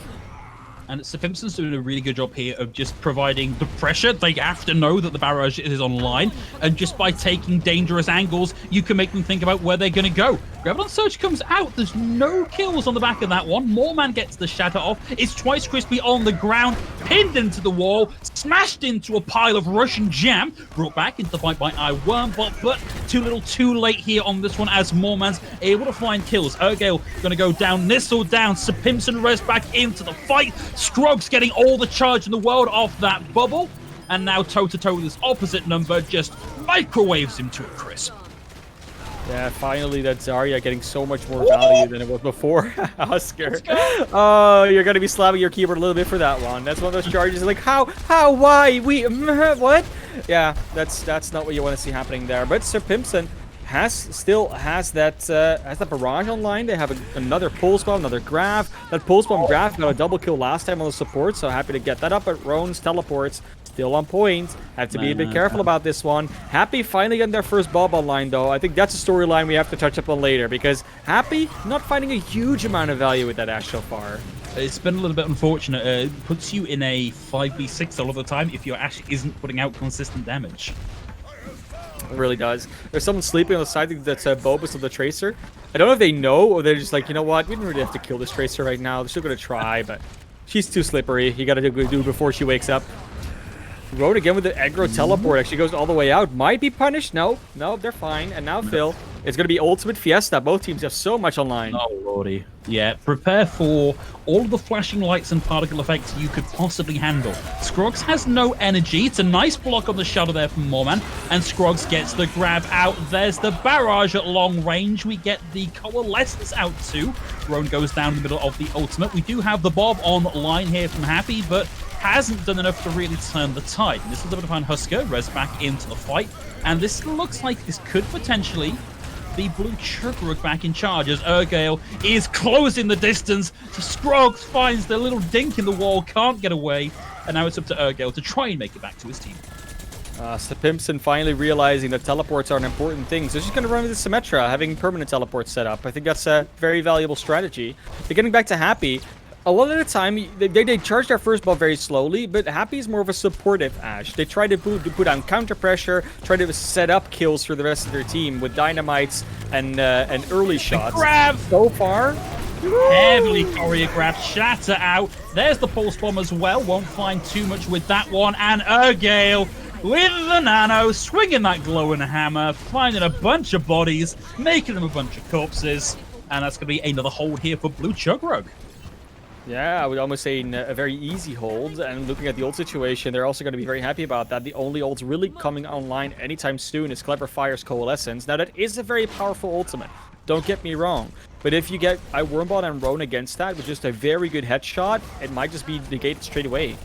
Speaker 1: And Sir Pimpson's doing a really good job here of just providing the pressure. They have to know that the barrage is online. And just by taking dangerous angles, you can make them think about where they're going to go. Graviton Surge comes out. There's no kills on the back of that one. Moreman gets the shatter off. It's Twice Crispy on the ground, pinned into the wall, smashed into a pile of Russian jam, brought back into the fight by Wormbot, but too little too late here on this one as Moreman's able to find kills. Urgale going to go down, Nissel down, Sir Pimpson res back into the fight. Scruggs getting all the charge in the world off that bubble. And now toe-to-toe with his opposite number just microwaves him to a crisp.
Speaker 2: Yeah, finally that Zarya getting so much more value than it was before. Oscar. Oh, you're going to be slapping your keyboard a little bit for that one. That's one of those charges like, how, why, what? Yeah, that's not what you want to see happening there. But Sir Pimpson still has that barrage online. They have another pulse bomb, another grav. That pulse bomb grav got a double kill last time on the support, so happy to get that up. But Roan's teleports Still on point. Have to be a bit careful about this one. Happy finally getting their first Bob online, though. I think that's a storyline we have to touch upon later, because Happy not finding a huge amount of value with that Ash so far.
Speaker 1: It's been a little bit unfortunate. It puts you in a 5v6 a lot of the time if your Ash isn't putting out consistent damage.
Speaker 2: It really does. There's someone sleeping on the side that's Bobus of the Tracer. I don't know if they know, or they're just like, you know what, we don't really have to kill this Tracer right now. They're still going to try, but she's too slippery. You got to do before she wakes up. Road again with the aggro teleport. Actually goes all the way out. Might be punished. No, they're fine. And now Phil. It's going to be ultimate fiesta. Both teams have so much online.
Speaker 1: Oh, lordy. Yeah, prepare for all of the flashing lights and particle effects you could possibly handle. Scroggs has no energy. It's a nice block on the shadow there from Moorman. And Scroggs gets the grab out. There's the barrage at long range. We get the coalescence out too. Roan goes down in the middle of the ultimate. We do have the Bob on line here from Happy, but hasn't done enough to really turn the tide. And this is able to find Husker, res back into the fight. And this looks like this could potentially the blue Chug back in charge as Urgale is closing the distance. Scroggs finds the little dink in the wall, can't get away, and now it's up to Urgale to try and make it back to his team.
Speaker 2: Pimpson finally realizing that teleports are an important thing, so she's going to run with the Symmetra, having permanent teleports set up. I think that's a very valuable strategy. But getting back to Happy, a lot of the time, they charge their first ball very slowly, but Happy is more of a supportive Ash. They try to put down counter pressure, try to set up kills for the rest of their team with dynamites and early shots.
Speaker 1: Grab!
Speaker 2: So far,
Speaker 1: heavily choreographed, shatter out. There's the pulse bomb as well. Won't find too much with that one. And Urgale with the nano, swinging that glowing hammer, finding a bunch of bodies, making them a bunch of corpses. And that's going to be another hold here for Blue Chugrug.
Speaker 2: Yeah, I would almost say a very easy hold. And looking at the ult situation, they're also going to be very happy about that. The only ults really coming online anytime soon is Clever Fire's Coalescence. Now, that is a very powerful ultimate. Don't get me wrong. But if you get Wormbot and Roan against that with just a very good headshot, it might just be negated straight away.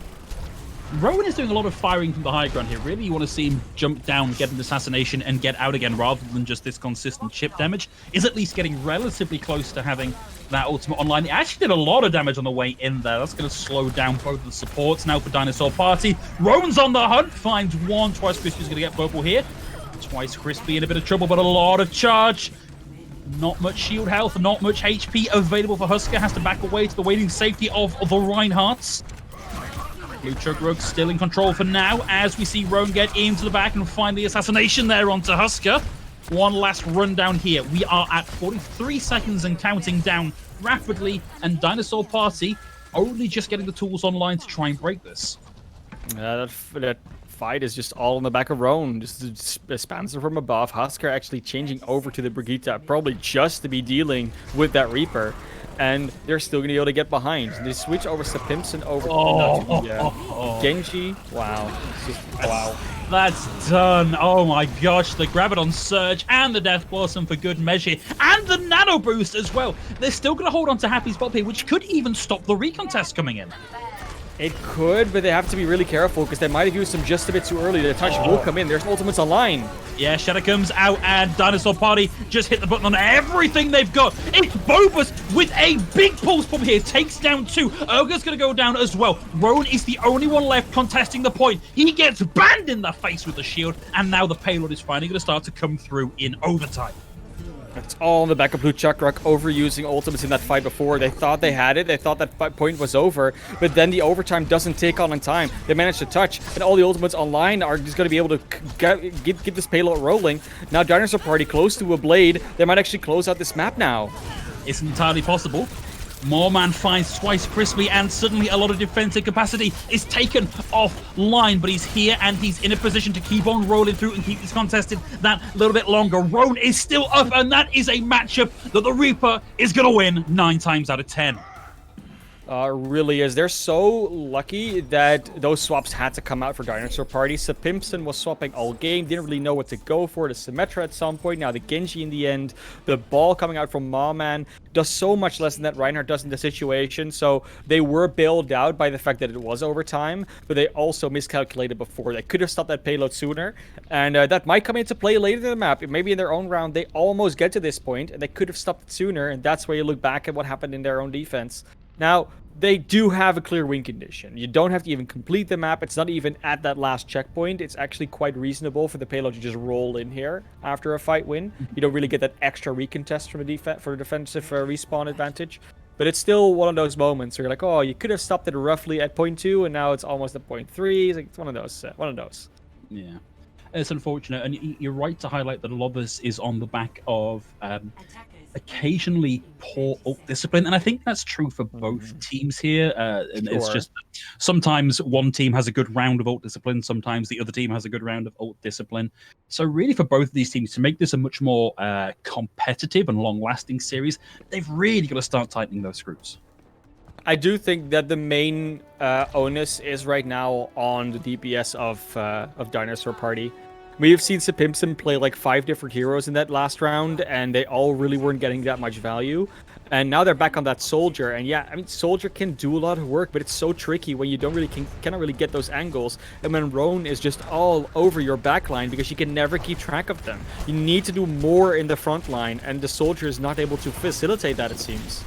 Speaker 1: Rowan is doing a lot of firing from the high ground here. Really, you want to see him jump down, get an assassination, and get out again rather than just this consistent chip damage. Is at least getting relatively close to having that ultimate online. He actually did a lot of damage on the way in there. That's going to slow down both of the supports. Now for Dinosaur Party. Rowan's on the hunt, finds one. Twice Crispy's going to get purple here. Twice Crispy in a bit of trouble, but a lot of charge. Not much shield health, not much HP available for Husker. Has to back away to the waiting safety of the Reinhardts. Blue Chugrug still in control for now as we see Roan get into the back and find the assassination there onto Husker. One last rundown here. We are at 43 seconds and counting down rapidly, and Dinosaur Party only just getting the tools online to try and break this.
Speaker 2: That fight is just all on the back of Roan. Just spams her from above. Husker actually changing over to the Brigitte, probably just to be dealing with that Reaper. And they're still going to be able to get behind. They switch over to Pimpson over to Genji. Wow. Wow.
Speaker 1: That's done. Oh my gosh. The Graviton Surge and the Death Blossom for good measure. And the Nano Boost as well. They're still going to hold on to Happy's Bob here, which could even stop the recontest coming in.
Speaker 2: It could, but they have to be really careful because they might have used them just a bit too early. The touch will come in. There's ultimates online.
Speaker 1: Yeah, Shadow comes out and Dinosaur Party just hit the button on everything they've got. It's Bobus with a big pulse bomb here. Takes down two. Urga's going to go down as well. Roan is the only one left contesting the point. He gets banned in the face with the shield. And now the payload is finally going to start to come through in overtime.
Speaker 2: It's all in the back of Blue Chugrug, overusing ultimates in that fight before. They thought they had it. They thought that point was over. But then the overtime doesn't take on in time. They managed to touch. And all the ultimates online are just going to be able to get this payload rolling. Now Dinosaur Party close to a blade. They might actually close out this map now.
Speaker 1: It's entirely possible. Moorman finds Twice Crispy, and suddenly a lot of defensive capacity is taken offline, but he's here and he's in a position to keep on rolling through and keep this contested that little bit longer. Roan is still up, and that is a matchup that the Reaper is going to win 9 times out of 10.
Speaker 2: Really is. They're so lucky that those swaps had to come out for Dinosaur Party. So Pimpson was swapping all game, didn't really know what to go for. The Symmetra at some point, now the Genji in the end. The ball coming out from Mawman does so much less than that Reinhardt does in the situation. So they were bailed out by the fact that it was overtime, but they also miscalculated before. They could have stopped that payload sooner, and that might come into play later in the map. Maybe in their own round, they almost get to this point, and they could have stopped it sooner, and that's where you look back at what happened in their own defense. Now, They do have a clear win condition. You don't have to even complete the map. It's not even at that last checkpoint. It's actually quite reasonable for the payload to just roll in here after a fight win. You don't really get that extra recontest from the defensive respawn advantage. But it's still one of those moments where you're like, oh, you could have stopped it roughly at point 2, and now it's almost at point 3. It's like it's one of those.
Speaker 1: Yeah, it's unfortunate, and you're right to highlight that a lot of this is on the back of occasionally poor ult discipline, and I think that's true for both teams here. And it's just sometimes one team has a good round of ult discipline, sometimes the other team has a good round of ult discipline. So really, for both of these teams to make this a much more competitive and long-lasting series, they've really got to start tightening those screws.
Speaker 2: I do think that the main onus is right now on the DPS of Dinosaur Party. We've seen Sapimson play like 5 different heroes in that last round, and they all really weren't getting that much value. And now they're back on that Soldier, and yeah, I mean, Soldier can do a lot of work, but it's so tricky when you cannot really get those angles, and when Roan is just all over your backline because you can never keep track of them. You need to do more in the front line, and the Soldier is not able to facilitate that, it seems.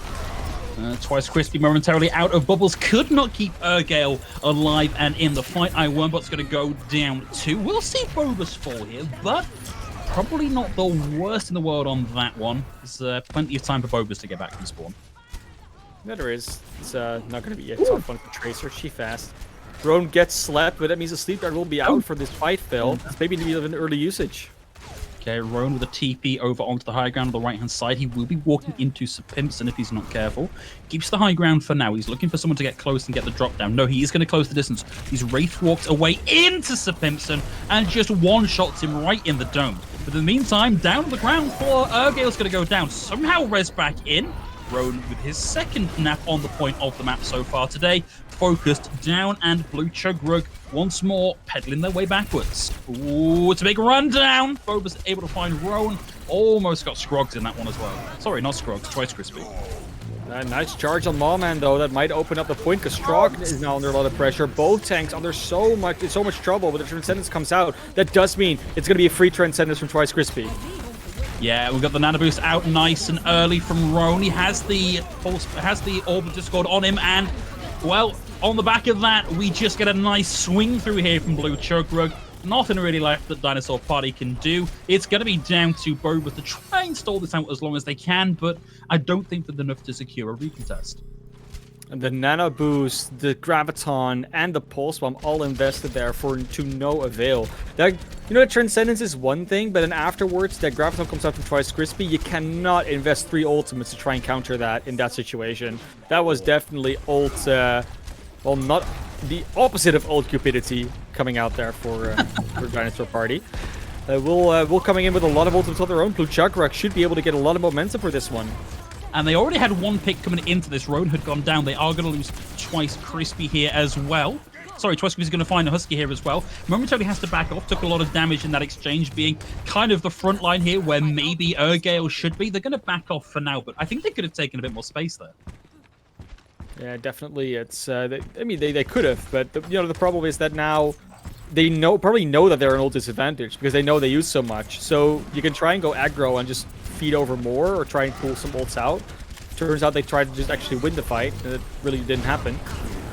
Speaker 1: Twice Crispy momentarily out of bubbles, could not keep Urgale alive and in the fight. Wormbot's going to go down too. We'll see Bobus fall here, but probably not the worst in the world on that one. There's plenty of time for Bobus to get back from spawn.
Speaker 2: Yeah, there is. It's not going to be a tough one for Tracer. She fast. Roan gets slept, but that means the sleep guard will be out for this fight, Phil. It's maybe need of an early usage.
Speaker 1: Okay, Roan with a TP over onto the high ground on the right-hand side. He will be walking into Sapimson if he's not careful. Keeps the high ground for now. He's looking for someone to get close and get the drop down. No, he is going to close the distance. He's Wraith walked away into Sapimson and just one-shots him right in the dome. But in the meantime, down on the ground floor, Urgale's going to go down. Somehow res back in. Roan with his second nap on the point of the map so far today. Focused down, and Blue Chug once more pedaling their way backwards. Ooh, it's a big rundown. Phobos able to find Roan. Almost got Scrogged in that one as well. Sorry, not Scrogged, Twice Crispy.
Speaker 2: Nice charge on Mawman though. That might open up the point because Strog is now under a lot of pressure. Both tanks under so much trouble, but the Transcendence comes out. That does mean it's going to be a free Transcendence from Twice Crispy.
Speaker 1: Yeah, we've got the Nano Boost out nice and early from Roan. He has the Orb of Discord on him, and, well, on the back of that, we just get a nice swing through here from Blue Chug. Nothing really left that Dinosaur Party can do. It's going to be down to Bobus to try and stall this out as long as they can, but I don't think that enough to secure a recontest.
Speaker 2: And the Nano Boost, the Graviton, and the Pulse Bomb all invested there to no avail. That, the Transcendence is one thing, but then afterwards, that Graviton comes out from Twice Crispy. You cannot invest 3 ultimates to try and counter that in that situation. That was definitely ult, well, not the opposite of ult cupidity coming out there for Dinosaur Party. Will coming in with a lot of ultimates of their own. Blue Chug should be able to get a lot of momentum for this one.
Speaker 1: And they already had one pick coming into this. Roan had gone down. They are going to lose Twice Crispy here as well. Sorry, Twice Crispy is going to find a Husky here as well. Momentarily has to back off. Took a lot of damage in that exchange, being kind of the front line here where maybe Urgale should be. They're going to back off for now, but I think they could have taken a bit more space there.
Speaker 2: Yeah, definitely. It's they could have, but the problem is that now they probably know that they're an ult disadvantage because they know they use so much. So you can try and go aggro and just feed over more or try and pull some ults out. Turns out they tried to just actually win the fight, and it really didn't happen.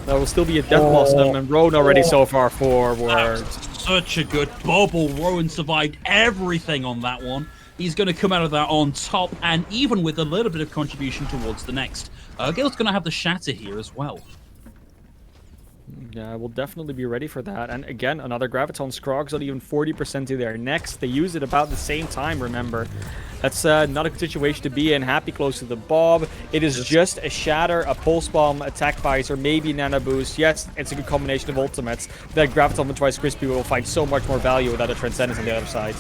Speaker 2: That will still be a death loss on them, and Roan already so far forward.
Speaker 1: Such a good bubble. Roan survived everything on that one. He's going to come out of that on top, and even with a little bit of contribution towards the next. Urgale's going to have the Shatter here as well.
Speaker 2: Yeah, we'll definitely be ready for that. And again, another Graviton. Scrog's not even 40% to their next. They use it about the same time, remember. That's not a good situation to be in. Happy close to the Bob. It is just a Shatter, a Pulse Bomb, Attack Visor, maybe Nano Boost. Yes, it's a good combination of ultimates. That Graviton and Twice Crispy will find so much more value without a Transcendence on the other side.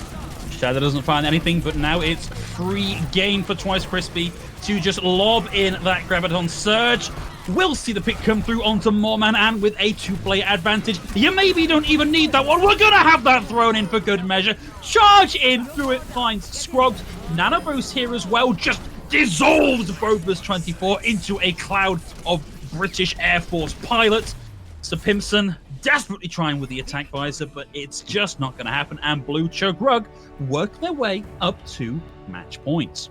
Speaker 1: Shadow doesn't find anything, but now it's free game for Twice Crispy to just lob in that Graviton Surge. We'll see the pick come through onto Moorman, and with a 2-player advantage, you maybe don't even need that one. We're going to have that thrown in for good measure. Charge in through it, finds Scrogged. Nano Boost here as well, just dissolves Bobus 24 into a cloud of British Air Force pilots. Sapimson desperately trying with the Attack Visor, but it's just not going to happen, and Blue Chug work their way up to match points.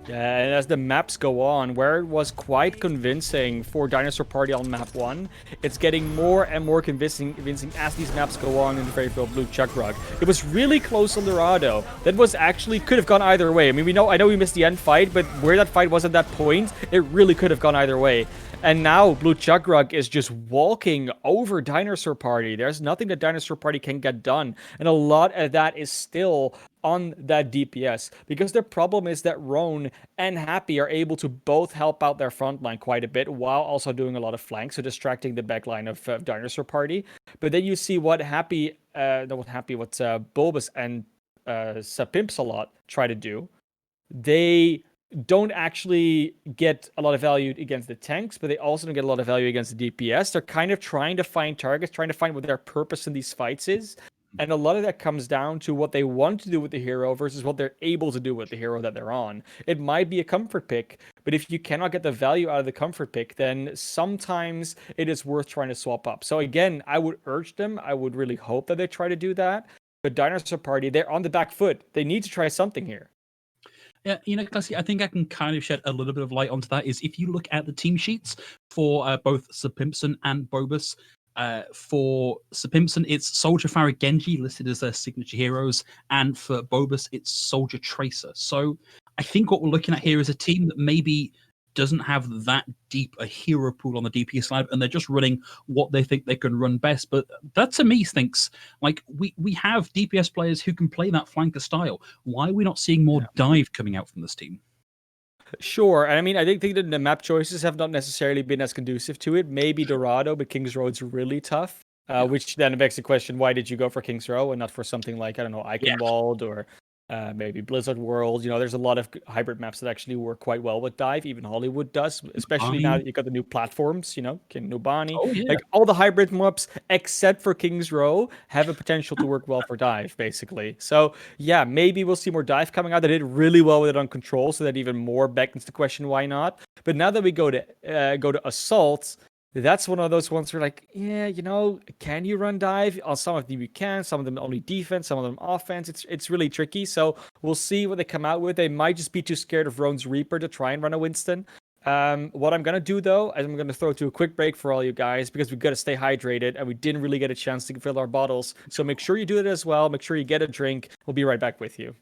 Speaker 2: Yeah, and as the maps go on, where it was quite convincing for Dinosaur Party on map 1, it's getting more and more convincing as these maps go on in the very blue Chug Rug. It was really close on Dorado. That was actually, could have gone either way. I mean, I know we missed the end fight, but where that fight was at that point, it really could have gone either way. And now Blue Chug Rug is just walking over Dinosaur Party. There's nothing that Dinosaur Party can get done. And a lot of that is still on that DPS, because the problem is that Roan and Happy are able to both help out their front line quite a bit while also doing a lot of flanks, so distracting the back line of Dinosaur Party. But then you see what Bulbous and Sapimps try to do. They don't actually get a lot of value against the tanks, but they also don't get a lot of value against the DPS. They're kind of trying to find targets, trying to find what their purpose in these fights is. And a lot of that comes down to what they want to do with the hero versus what they're able to do with the hero that they're on. It might be a comfort pick, but if you cannot get the value out of the comfort pick, then sometimes it is worth trying to swap up. So again, I would urge them. I would really hope that they try to do that. But Dinosaur Party, they're on the back foot. They need to try something here.
Speaker 1: Yeah, Classy, I think I can kind of shed a little bit of light onto that. Is if you look at the team sheets for both Sir Pimpson and Bobus, for Sir Pimpson, it's Soldier Farah Genji listed as their signature heroes, and for Bobus, it's Soldier Tracer. So I think what we're looking at here is a team that maybe doesn't have that deep a hero pool on the DPS side, and they're just running what they think they can run best. But that to me thinks like we have DPS players who can play that flanker style. Why are we not seeing more dive coming out from this team?
Speaker 2: Sure, and I mean, I think that the map choices have not necessarily been as conducive to it. Maybe Dorado, but King's Road's really tough. Which then begs the question: why did you go for King's Row and not for something like, I don't know, Eichenwald or maybe Blizzard World? There's a lot of hybrid maps that actually work quite well with dive. Even Hollywood does, especially now that you got the new platforms. King Nubani, like all the hybrid maps except for King's Row have a potential to work well for dive, basically. So yeah, maybe we'll see more dive coming out. They did really well with it on control, so that even more beckons the question why not. But now that we go to assault, that's one of those ones where like, yeah, can you run dive? On some of them you can, some of them only defense, some of them offense. It's really tricky. So we'll see what they come out with. They might just be too scared of Roan's Reaper to try and run a Winston. What I'm gonna do though, is I'm gonna throw to a quick break for all you guys, because we've got to stay hydrated and we didn't really get a chance to fill our bottles. So make sure you do it as well. Make sure you get a drink. We'll be right back with you.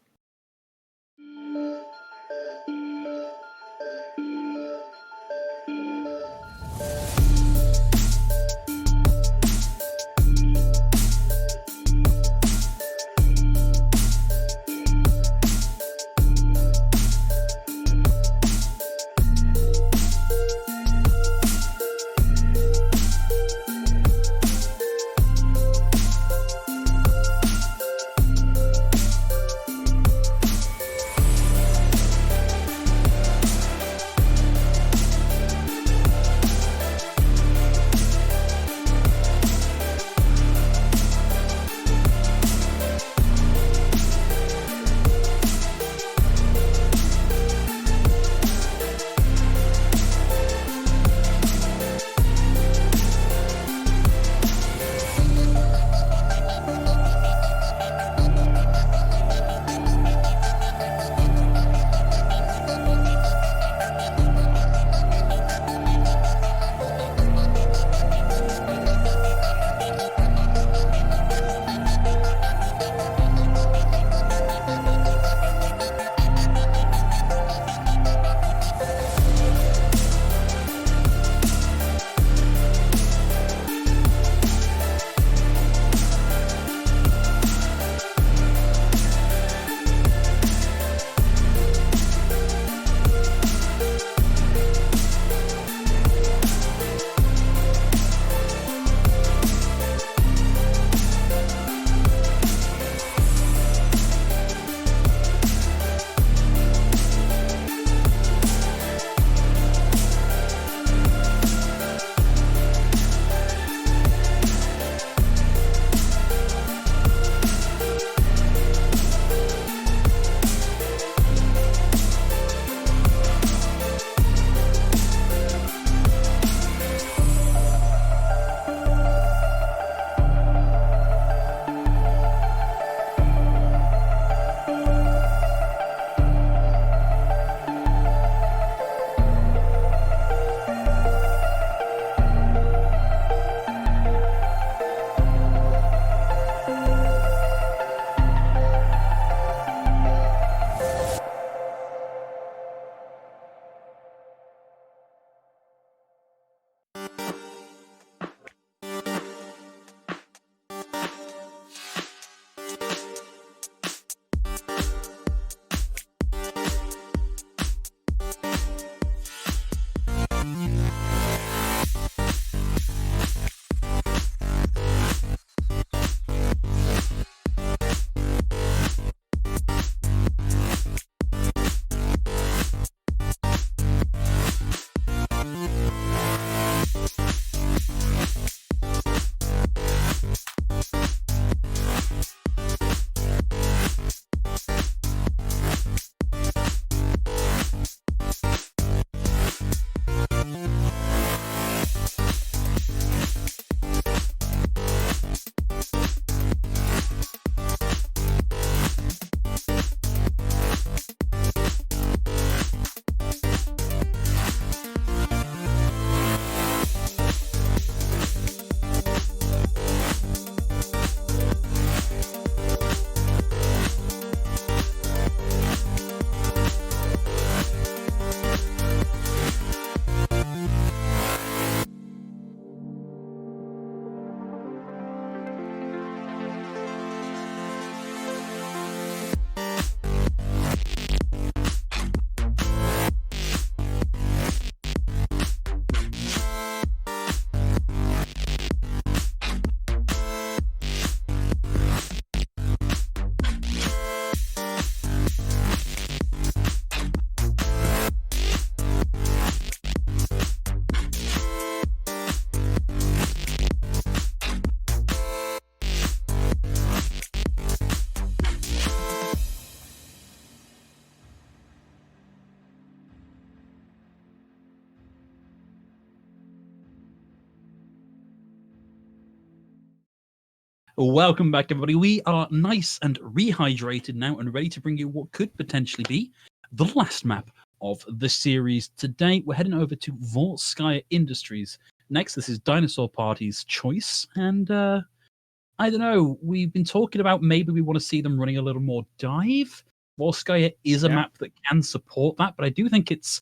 Speaker 1: Welcome back, everybody. We are nice and rehydrated now and ready to bring you what could potentially be the last map of the series. Today, we're heading over to Volskaya Industries. Next, this is Dinosaur Party's choice. And I don't know, we've been talking about maybe we want to see them running a little more dive. Volskaya is a map that can support that, but I do think it's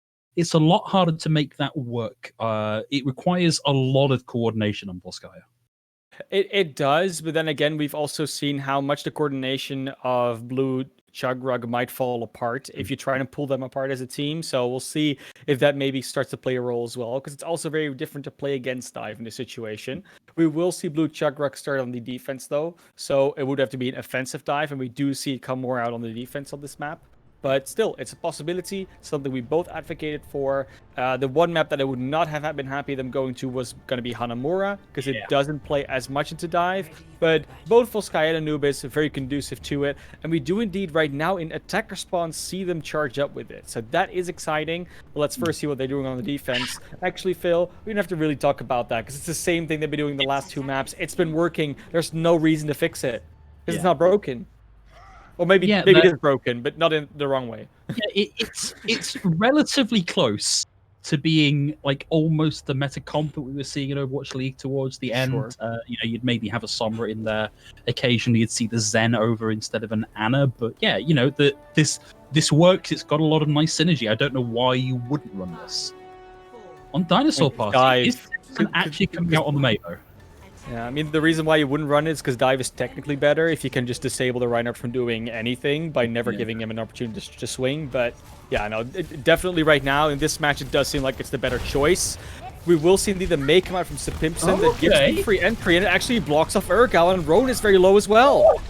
Speaker 1: a lot harder to make that work. It requires a lot of coordination on Volskaya.
Speaker 2: It does, but then again, we've also seen how much the coordination of Blue Chug might fall apart if you try and pull them apart as a team. So we'll see if that maybe starts to play a role as well, because it's also very different to play against Dive in this situation. We will see Blue Chug start on the defense though, so it would have to be an offensive dive, and we do see it come more out on the defense on this map. But still, it's a possibility, something we both advocated for. The one map that I would not have been happy them going to was going to be Hanamura, because it doesn't play as much into dive. But both Volskaya and Anubis are very conducive to it. And we do indeed right now in attacker spawns see them charge up with it. So that is exciting. But let's first see what they're doing on the defense. Actually, Phil, we don't have to really talk about that, because it's the same thing they've been doing the last two maps. It's been working. There's no reason to fix it, because it's not broken. Or maybe it is broken, but not in the wrong way.
Speaker 1: Yeah, it's relatively close to being like almost the meta comp that we were seeing in Overwatch League towards the end. Sure. You'd maybe have a Sombra in there. Occasionally, you'd see the Zen over instead of an Ana. But yeah, this works. It's got a lot of nice synergy. I don't know why you wouldn't run this on Dinosaur Party. Is this actually coming out on the Mayo?
Speaker 2: Yeah, I mean, the reason why you wouldn't run it is because dive is technically better if you can just disable the Reinhardt from doing anything by never giving him an opportunity to swing. But yeah, no, definitely right now in this match, it does seem like it's the better choice. We will see the may come out from Simpson that gives him free entry, and it actually blocks off Urgal, and Roan is very low as well.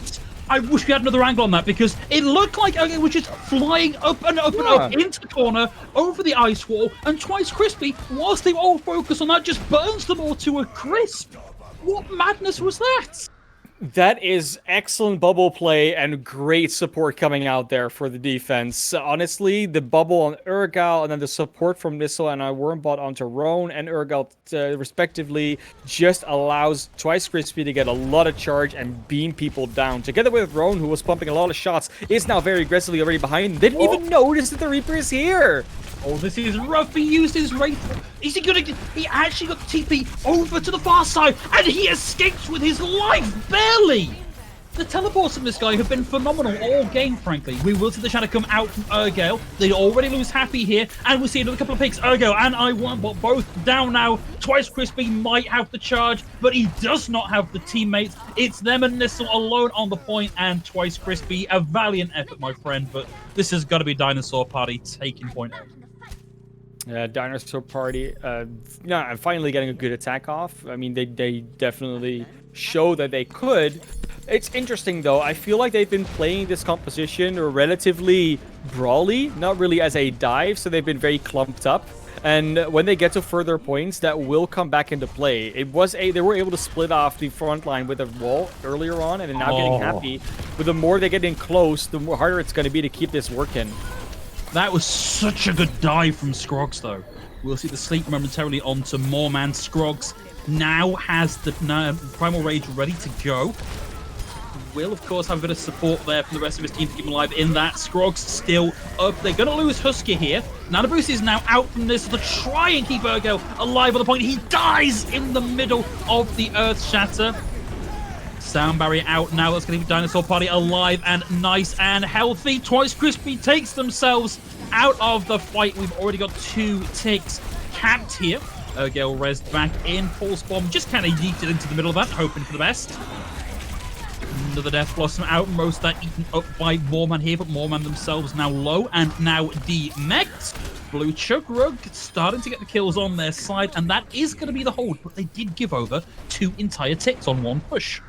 Speaker 1: I wish we had another angle on that, because it looked like it was just flying up and up and up into the corner, over the ice wall, and Twice Crispy, whilst they all focus on that, just burns them all to a crisp. What madness was that?
Speaker 2: That is excellent bubble play and great support coming out there for the defense. Honestly, the bubble on Urgal and then the support from Missile and Wormbot onto Roan and Urgal respectively just allows Twice Crispy to get a lot of charge and beam people down. Together with Roan, who was pumping a lot of shots, is now very aggressively already behind. They didn't even notice that the Reaper is here.
Speaker 1: Oh, this is rough. He used his Wraith. Is he gonna? He actually got the TP over to the far side, and he escapes with his life, barely. The teleports from this guy have been phenomenal all game, frankly. We will see the shadow come out from Urgal. They already lose Happy here, and we'll see another couple of picks. Urgal and Wormbot both down now. Twice Crispy might have the charge, but he does not have the teammates. It's them and Nissel alone on the point, and Twice Crispy, a valiant effort, my friend, but this has got to be Dinosaur Party taking point out.
Speaker 2: Dinosaur Party, I'm finally getting a good attack off. I mean, they definitely show that they could. It's interesting, though. I feel like they've been playing this composition relatively brawly, not really as a dive, so they've been very clumped up. And when they get to further points, that will come back into play. They were able to split off the front line with a wall earlier on, and are now getting Happy. But the more they get in close, the more harder it's going to be to keep this working.
Speaker 1: That was such a good dive from Scroggs, though. We'll see the sleep momentarily onto Moorman. Scroggs now has the Primal Rage ready to go. Will, of course, have a bit of support there from the rest of his team to keep him alive in that. Scroggs still up. They're going to lose Husky here. Nanoboost is now out from this to try and keep Urgal alive on the point. He dies in the middle of the Earth Shatter. Sound barrier out now. That's going to keep Dinosaur Party alive and nice and healthy. Twice Crispy takes themselves out of the fight. We've already got 2 ticks capped here. Urgal rezzed back in. Pulse Bomb just kind of yeeted into the middle of that, hoping for the best. Another Death Blossom out. Most of that eaten up by Moorman here, but Moorman themselves now low and now demeched. Blue Chug starting to get the kills on their side, and that is going to be the hold, but they did give over 2 entire ticks on 1 push.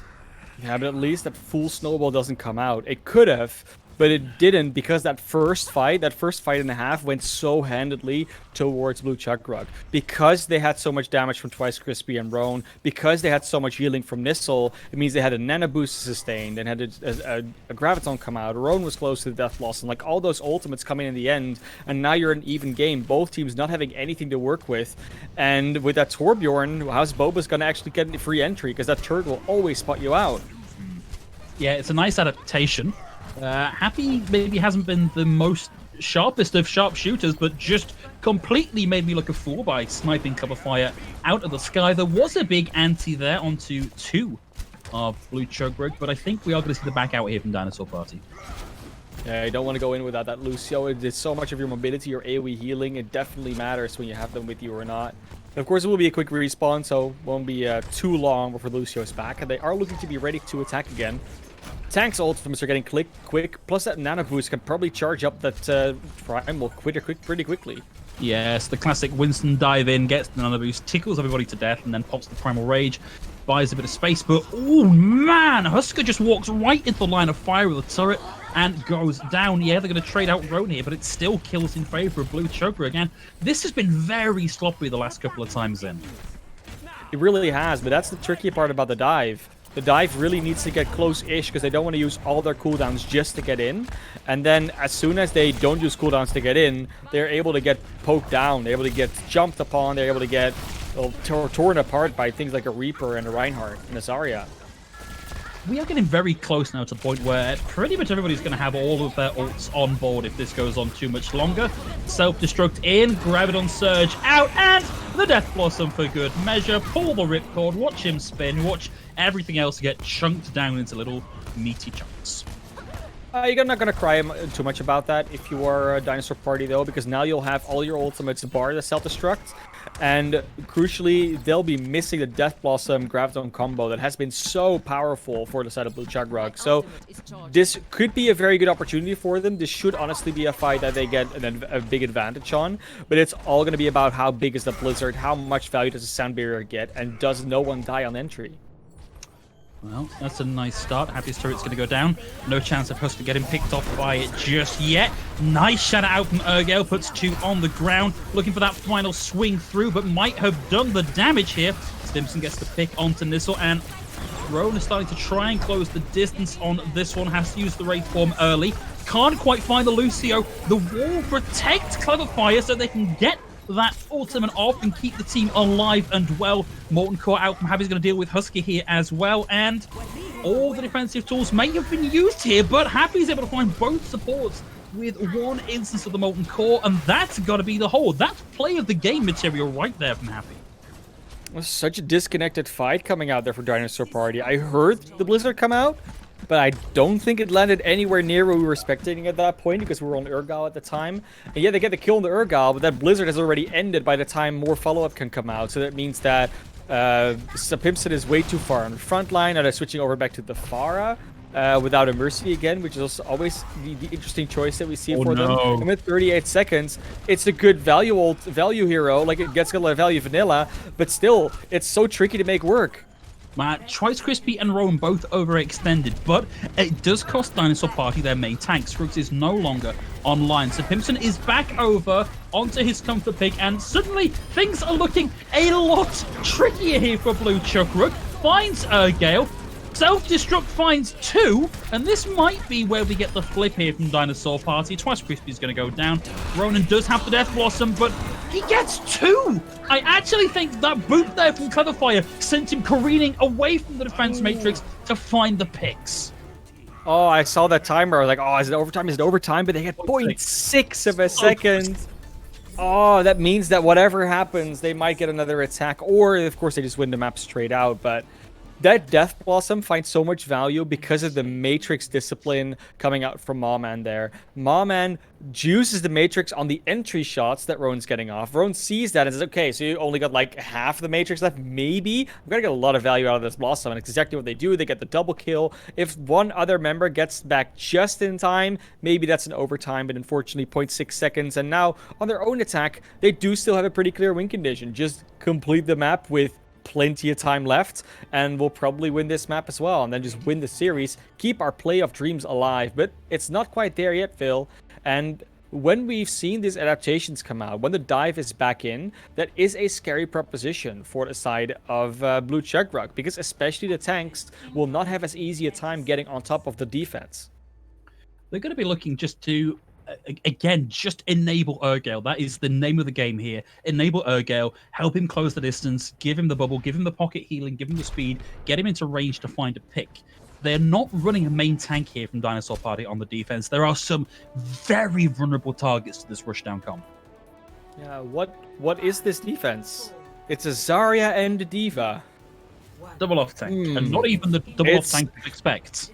Speaker 2: Yeah, but at least that full snowball doesn't come out. It could have, but it didn't, because that first fight and a half went so handedly towards Blue Chug. Because they had so much damage from Twice Crispy and Roan, because they had so much healing from Nissel, it means they had a Nano Boost sustained and had a Graviton come out. Roan was close to the Death Loss, and like all those ultimates coming in the end, and now you're an even game. Both teams not having anything to work with, and with that Torbjorn, how's Boba's going to actually get free entry? Because that turret will always spot you out.
Speaker 1: Yeah, it's a nice adaptation. Happy maybe hasn't been the most sharpest of sharpshooters, but just completely made me look a fool by sniping cover fire out of the sky. There was a big anti there onto 2 of Blue Chug, but I think we are going to see the back out here from Dinosaur Party.
Speaker 2: Yeah, you don't want to go in without that Lucio. It's so much of your mobility, your AoE healing. It definitely matters when you have them with you or not. And of course, it will be a quick respawn, so won't be too long before Lucio's back. And they are looking to be ready to attack again. Tank's ultimates are getting quick, plus that nano boost can probably charge up that primal pretty quickly.
Speaker 1: Yes, the classic Winston dive in, gets the nano boost, tickles everybody to death, and then pops the primal rage. Buys a bit of space, but oh man, Husker just walks right into the line of fire with a turret and goes down. Yeah, they're going to trade out Roan here, but it still kills in favor of Blue Choker again. This has been very sloppy the last couple of times in.
Speaker 2: It really has, but that's the tricky part about the dive. The dive really needs to get close-ish because they don't want to use all their cooldowns just to get in. And then as soon as they don't use cooldowns to get in, they're able to get poked down. They're able to get jumped upon. They're able to get torn apart by things like a Reaper and a Reinhardt and a Zarya.
Speaker 1: We are getting very close now to the point where pretty much everybody's going to have all of their ults on board if this goes on too much longer. Self-destruct in, Graviton Surge out, and the Death Blossom for good measure. Pull the ripcord, watch him spin, watch everything else get chunked down into little meaty chunks.
Speaker 2: You're not going to cry too much about that if you are a Dinosaur Party, though, because now you'll have all your ultimates bar the self-destruct. And crucially, they'll be missing the Death Blossom Graviton combo that has been so powerful for the side of Blue Chug. So this could be a very good opportunity for them. This should honestly be a fight that they get a big advantage on. But it's all going to be about how big is the Blizzard, how much value does the Sound Barrier get, and does no one die on entry?
Speaker 1: Well, that's a nice start. Happy's turret's going to go down. No chance of Husker getting picked off by it just yet. Nice shout out from Urgale. Puts 2 on the ground. Looking for that final swing through, but might have done the damage here. Stimson gets the pick onto Nissel, and Roan is starting to try and close the distance on this one. Has to use the Wraith form early. Can't quite find the Lucio. The wall protects Clever Fire so they can get that ultimate off and keep the team alive and well. Molten Core out from Happy's going to deal with Husky here as well, and all the defensive tools may have been used here, but Happy's able to find both supports with one instance of the Molten Core, and that's got to be the hold. That's play of the game material right there from Happy.
Speaker 2: Such a disconnected fight coming out there for Dinosaur Party. I heard the Blizzard come out, but I don't think it landed anywhere near where we were expecting at that point because we were on Urgal at the time. And yeah, they get the kill on the Urgal, but that Blizzard has already ended by the time more follow-up can come out. So that means that Sapimson is way too far on the front line, and they're switching over back to the Pharah without a Mercy again, which is also always the interesting choice that we see for them. And with 38 seconds, it's a good value hero. Like, it gets a lot of value vanilla, but still, it's so tricky to make work.
Speaker 1: Twice Crispy and Roan both overextended, but it does cost Dinosaur Party their main tank. Scruggs is no longer online, so Pimpson is back over onto his comfort pick, and suddenly things are looking a lot trickier here for Blue Chukrug. Finds Gale. Self-destruct finds 2, and this might be where we get the flip here from Dinosaur Party. Twice Crispy is going to go down. Ronan does have the Death Blossom, but he gets 2! I actually think that boot there from Cleverfire sent him careening away from the defense matrix to find the picks.
Speaker 2: Oh, I saw that timer. I was like, oh, is it overtime? Is it overtime? But they get 0.6 of a second. Oh, that means that whatever happens, they might get another attack. Or, of course, they just win the map straight out. But that Death Blossom finds so much value because of the Matrix discipline coming out from Mawman there. Mawman juices the Matrix on the entry shots that Roan's getting off. Roan sees that and says, okay, so you only got like half the Matrix left, maybe? I'm going to get a lot of value out of this Blossom, and it's exactly what they do. They get the double kill. If one other member gets back just in time, maybe that's an overtime, but unfortunately 0.6 seconds. And now, on their own attack, they do still have a pretty clear win condition. Just complete the map with plenty of time left, and we'll probably win this map as well, and then just win the series, keep our playoff dreams alive. But it's not quite there yet, Phil. And when we've seen these adaptations come out, when the dive is back in, that is a scary proposition for the side of Blue Chugrug, because especially the tanks will not have as easy a time getting on top of the defense.
Speaker 1: They're going to be looking just to again, just enable Urgale. That is the name of the game here. Enable Urgale, help him close the distance, give him the bubble, give him the pocket healing, give him the speed, get him into range to find a pick. they're not running a main tank here from Dinosaur Party on the defense. There are some very vulnerable targets to this rushdown comp.
Speaker 2: Yeah, what is this defense? It's a Zarya and a D.Va.
Speaker 1: Double off tank, and not even the double off tank you expect.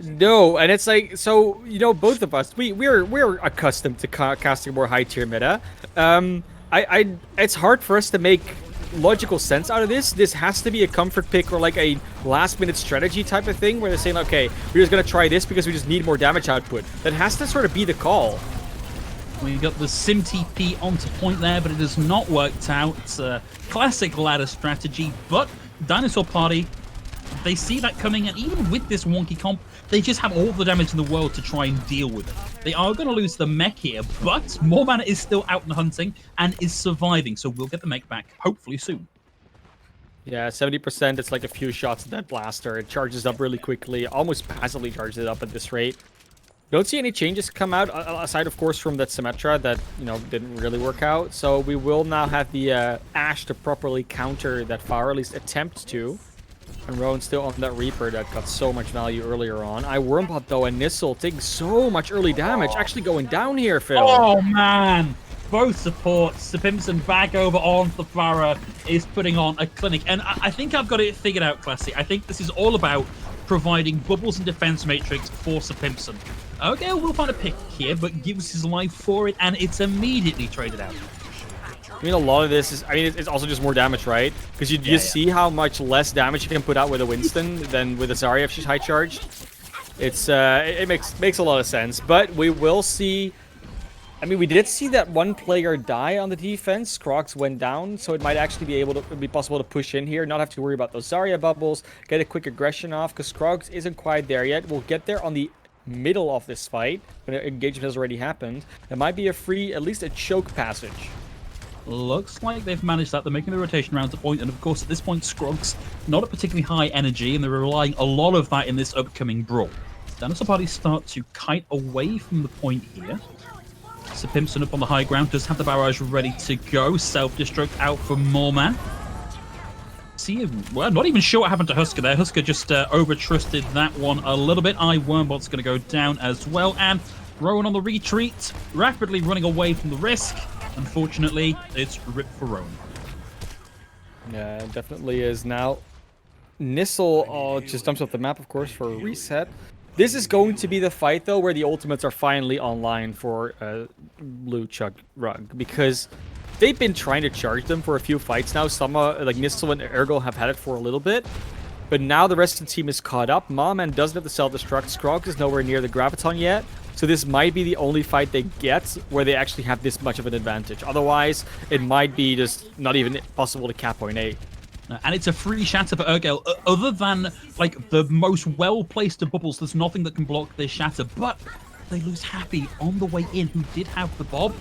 Speaker 2: No, and it's like, so, you know, both of us, we're accustomed to casting more high tier meta. It's hard for us to make logical sense out of this. This has to be a comfort pick or like a last minute strategy type of thing where they're saying, okay, we're just gonna try this because we just need more damage output. That has to sort of be the call.
Speaker 1: We got the Sim TP onto point there, but it has not worked out. It's a classic ladder strategy, but Dinosaur Party, they see that coming, and even with this wonky comp, they just have all the damage in the world to try and deal with it. They are going to lose the mech here, but Moorman is still out and hunting and is surviving, so we'll get the mech back hopefully soon.
Speaker 2: Yeah, 70%, it's like a few shots at that blaster. It charges up really quickly, almost passively charges it up at this rate. Don't see any changes come out, aside, of course, from that Symmetra that, you know, didn't really work out. So we will now have the Ashe to properly counter that fire, at least attempt to. And Rowan's still on that Reaper that got so much value earlier on. Wormbot, though, and Nissel taking so much early damage, actually going down here, Phil.
Speaker 1: Oh, man! Both supports. Sapimson back over on the Farah is putting on a clinic. And I think I've got it figured out, Classy. I think this is all about providing bubbles and defense matrix for Sapimson. Okay, we'll find a pick here, but gives his life for it, and it's immediately traded out.
Speaker 2: I mean, a lot of this is, I mean, it's also just more damage, right? Because you just see how much less damage you can put out with a Winston than with a Zarya if she's high charged. It's, it makes a lot of sense, but we will see. I mean, we did see that one player die on the defense. Krogs went down, so it might actually be possible to push in here, not have to worry about those Zarya bubbles, get a quick aggression off, because Krogs isn't quite there yet. We'll get there on the middle of this fight, when engagement has already happened. There might be a free, at least a choke passage.
Speaker 1: Looks like they've managed that. They're making the rotation around the point, and of course, at this point, Scruggs not a particularly high energy, and they're relying a lot of that in this upcoming brawl. Dinosaur Party start to kite away from the point here. Sapimson up on the high ground does have the barrage ready to go. Self-destruct out for Moorman. See, well, not even sure what happened to Husker there. Husker just over-trusted that one a little bit. Wormbot's going to go down as well, and Rowan on the retreat, rapidly running away from the risk. Unfortunately, it's ripped for Rowan.
Speaker 2: Yeah, it definitely is. Now, Nissel just dumps off the map, of course, for a reset. This is going to be the fight, though, where the ultimates are finally online for Blue Chug Rug, because they've been trying to charge them for a few fights now. Some, like Nissel and Ergo, have had it for a little bit. But now the rest of the team is caught up. Momman doesn't have the self-destruct. Scroggs is nowhere near the Graviton yet. So this might be the only fight they get where they actually have this much of an advantage. Otherwise, it might be just not even possible to cap point 8.
Speaker 1: And it's a free shatter for Urgel. Other than, like, the most well-placed of bubbles, there's nothing that can block this shatter. But they lose Happy on the way in, who did have the bob.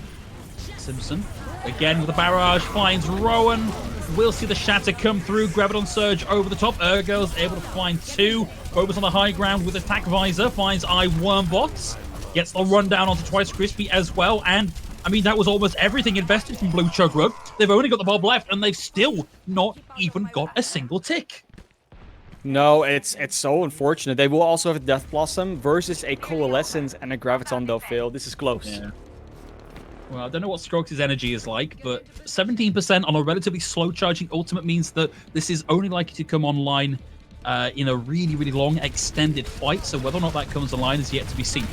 Speaker 1: Simpson, again with a barrage, finds Rowan. We'll see the shatter come through. Graviton Surge over the top. Urgel's able to find 2. Boba's on the high ground with attack visor. Finds Wormbots. Gets the rundown onto Twice Crispy as well. And, I mean, that was almost everything invested from Blue Chug Rug. They've only got the bob left, and they've still not even got a single tick.
Speaker 2: No, it's so unfortunate. They will also have a Death Blossom versus a Coalescence and a Graviton, though, Phil. This is close.
Speaker 1: Yeah. Well, I don't know what Scroggs' energy is like, but 17% on a relatively slow charging ultimate means that this is only likely to come online in a really, really long, extended fight. So whether or not that comes online is yet to be seen.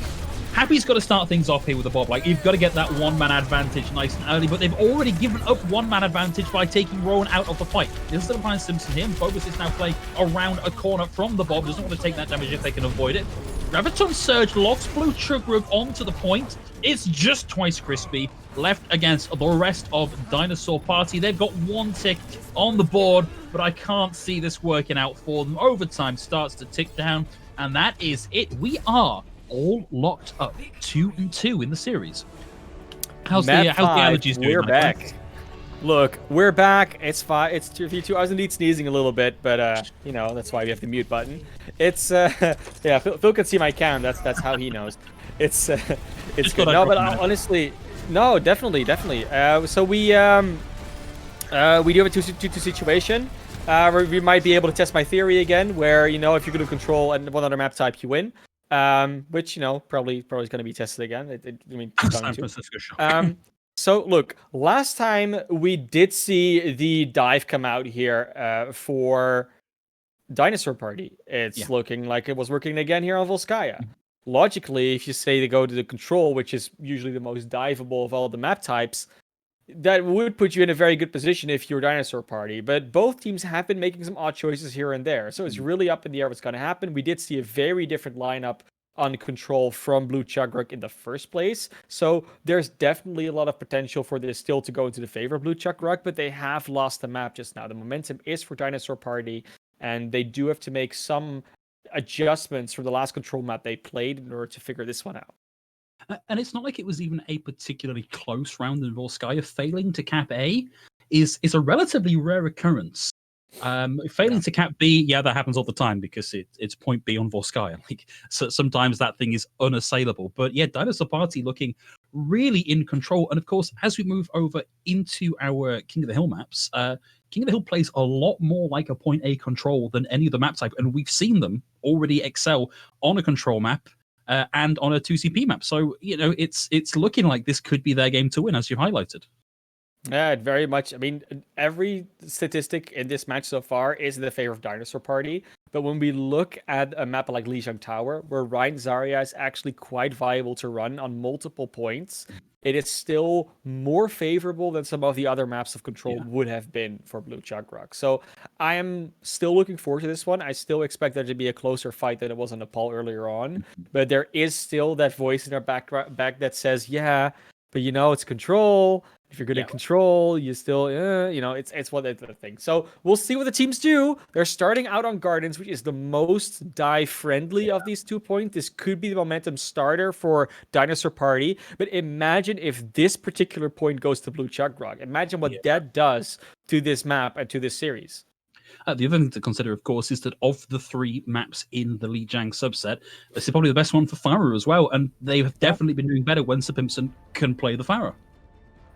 Speaker 1: Happy's got to start things off here with a bob. Like, you've got to get that one-man advantage nice and early, but they've already given up one-man advantage by taking Rowan out of the fight. They'll still find Simpson here. Bogus is now playing around a corner from the bob. Doesn't want to take that damage if they can avoid it. Graviton Surge locks Blue Chug Rug onto the point. It's just Twice Crispy left against the rest of Dinosaur Party. They've got 1 tick on the board, but I can't see this working out for them. Overtime starts to tick down, and that is it. We are all locked up 2-2 in the series. How's the allergies doing?
Speaker 2: We're back. Look, we're back. It's fine. It's 2v2. I was indeed sneezing a little bit, but you know, that's why we have the mute button. It's yeah, Phil can see my cam. That's how he knows. It's good. No, but honestly, no, definitely. So we do have a 2-2 situation. We might be able to test my theory again, where if you're going to control one other map type, you win. Which probably is going to be tested again. It's going
Speaker 1: San
Speaker 2: to.
Speaker 1: Francisco shock.
Speaker 2: So look, last time we did see the dive come out here for Dinosaur Party. It's looking like it was working again here on Volskaya. Logically, if you say to go to the control, which is usually the most diveable of all the map types, that would put you in a very good position if you're Dinosaur Party. But both teams have been making some odd choices here and there. So it's really up in the air what's going to happen. We did see a very different lineup on control from Blue Chug in the first place. So there's definitely a lot of potential for this still to go into the favor of Blue Chug, but they have lost the map just now. The momentum is for Dinosaur Party, and they do have to make some adjustments from the last control map they played in order to figure this one out.
Speaker 1: And it's not like it was even a particularly close round in Volskaya. Failing to cap A is a relatively rare occurrence. Failing to cap B, that happens all the time because it's point B on Volskaya. So sometimes that thing is unassailable. But Dinosaur Party looking really in control. And of course, as we move over into our King of the Hill maps, King of the Hill plays a lot more like a point A control than any other map type, and we've seen them already excel on a control map and on a 2CP map. So it's looking like this could be their game to win, as you highlighted.
Speaker 2: Yeah, very much. Every statistic in this match so far is in the favor of Dinosaur Party. But when we look at a map like Lijiang Tower, where Rein Zarya is actually quite viable to run on multiple points, it is still more favorable than some of the other maps of control would have been for Blue Chug. So I am still looking forward to this one. I still expect there to be a closer fight than it was on Nepal earlier on. But there is still that voice in our back that says, but it's control. If you're good at control, you still, it's what it's the thing. So we'll see what the teams do. They're starting out on Gardens, which is the most dive-friendly of these 2 points. This could be the momentum starter for Dinosaur Party. But imagine if this particular point goes to Blue Chug. Imagine what that does to this map and to this series.
Speaker 1: The other thing to consider, of course, is that of the 3 maps in the Lijiang subset, this is probably the best one for Farah as well. And they've definitely been doing better when Simpson can play the Farah.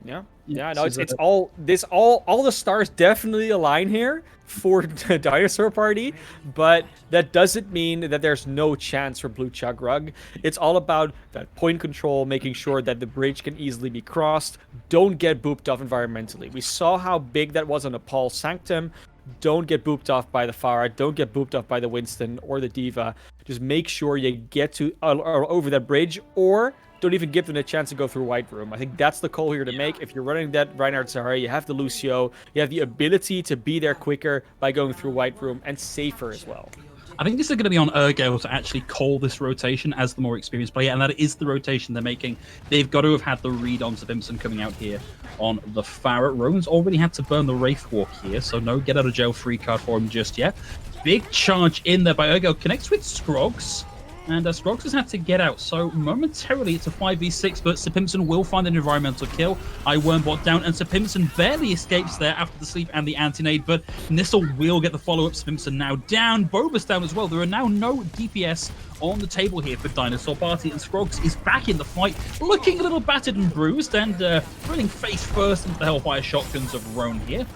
Speaker 2: No, it's all the stars definitely align here for the Dinosaur Party, but that doesn't mean that there's no chance for Blue Chug. It's all about that point control, making sure that the bridge can easily be crossed. Don't get booped off environmentally. We saw how big that was on Nepal Sanctum. Don't get booped off by the Farah. Don't get booped off by the Winston or the Diva. Just make sure you get to over that bridge, or don't even give them a chance to go through White Room. I think that's the call here to make. If you're running that Reinhard Zahara, you have the Lucio. You have the ability to be there quicker by going through White Room, and safer as well.
Speaker 1: I think this is going to be on Ergel to actually call this rotation as the more experienced player, and that is the rotation they're making. They've got to have had the read on Simpson coming out here on the Farah. Rowan's already had to burn the Wraith Walk here, so no get out of jail free card for him just yet. Big charge in there by Ergel. Connects with Scroggs. And Scroggs has had to get out, so momentarily it's a 5v6, but Simpson will find an environmental kill. Wormbot down, and Simpson barely escapes there after the sleep and the anti-nade, but Nissel will get the follow-up. Simpson now down, Bobus down as well. There are now no DPS on the table here for Dinosaur Party, and Scroggs is back in the fight, looking a little battered and bruised, and running face first into the Hellfire Shotguns of Roan here.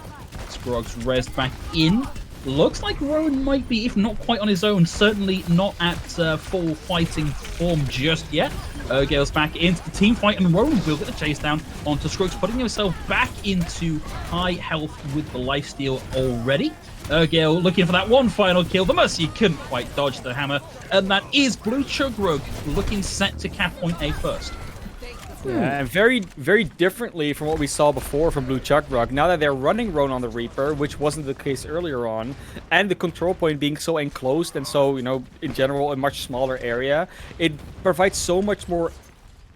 Speaker 1: Scroggs rezzed back in. Looks like Rowan might be, if not quite on his own, certainly not at full fighting form just yet. Ergel's back into the team fight, and Rowan will get the chase down onto Scruggs, putting himself back into high health with the lifesteal already. Ergel looking for that one final kill. The Mercy couldn't quite dodge the hammer, and that is Blue Chugrug looking set to cap point A first.
Speaker 2: Yeah, and very, very differently from what we saw before from Blue Chugrug. Now that they're running Roan on the Reaper, which wasn't the case earlier on, and the control point being so enclosed and so, in general, a much smaller area, it provides so much more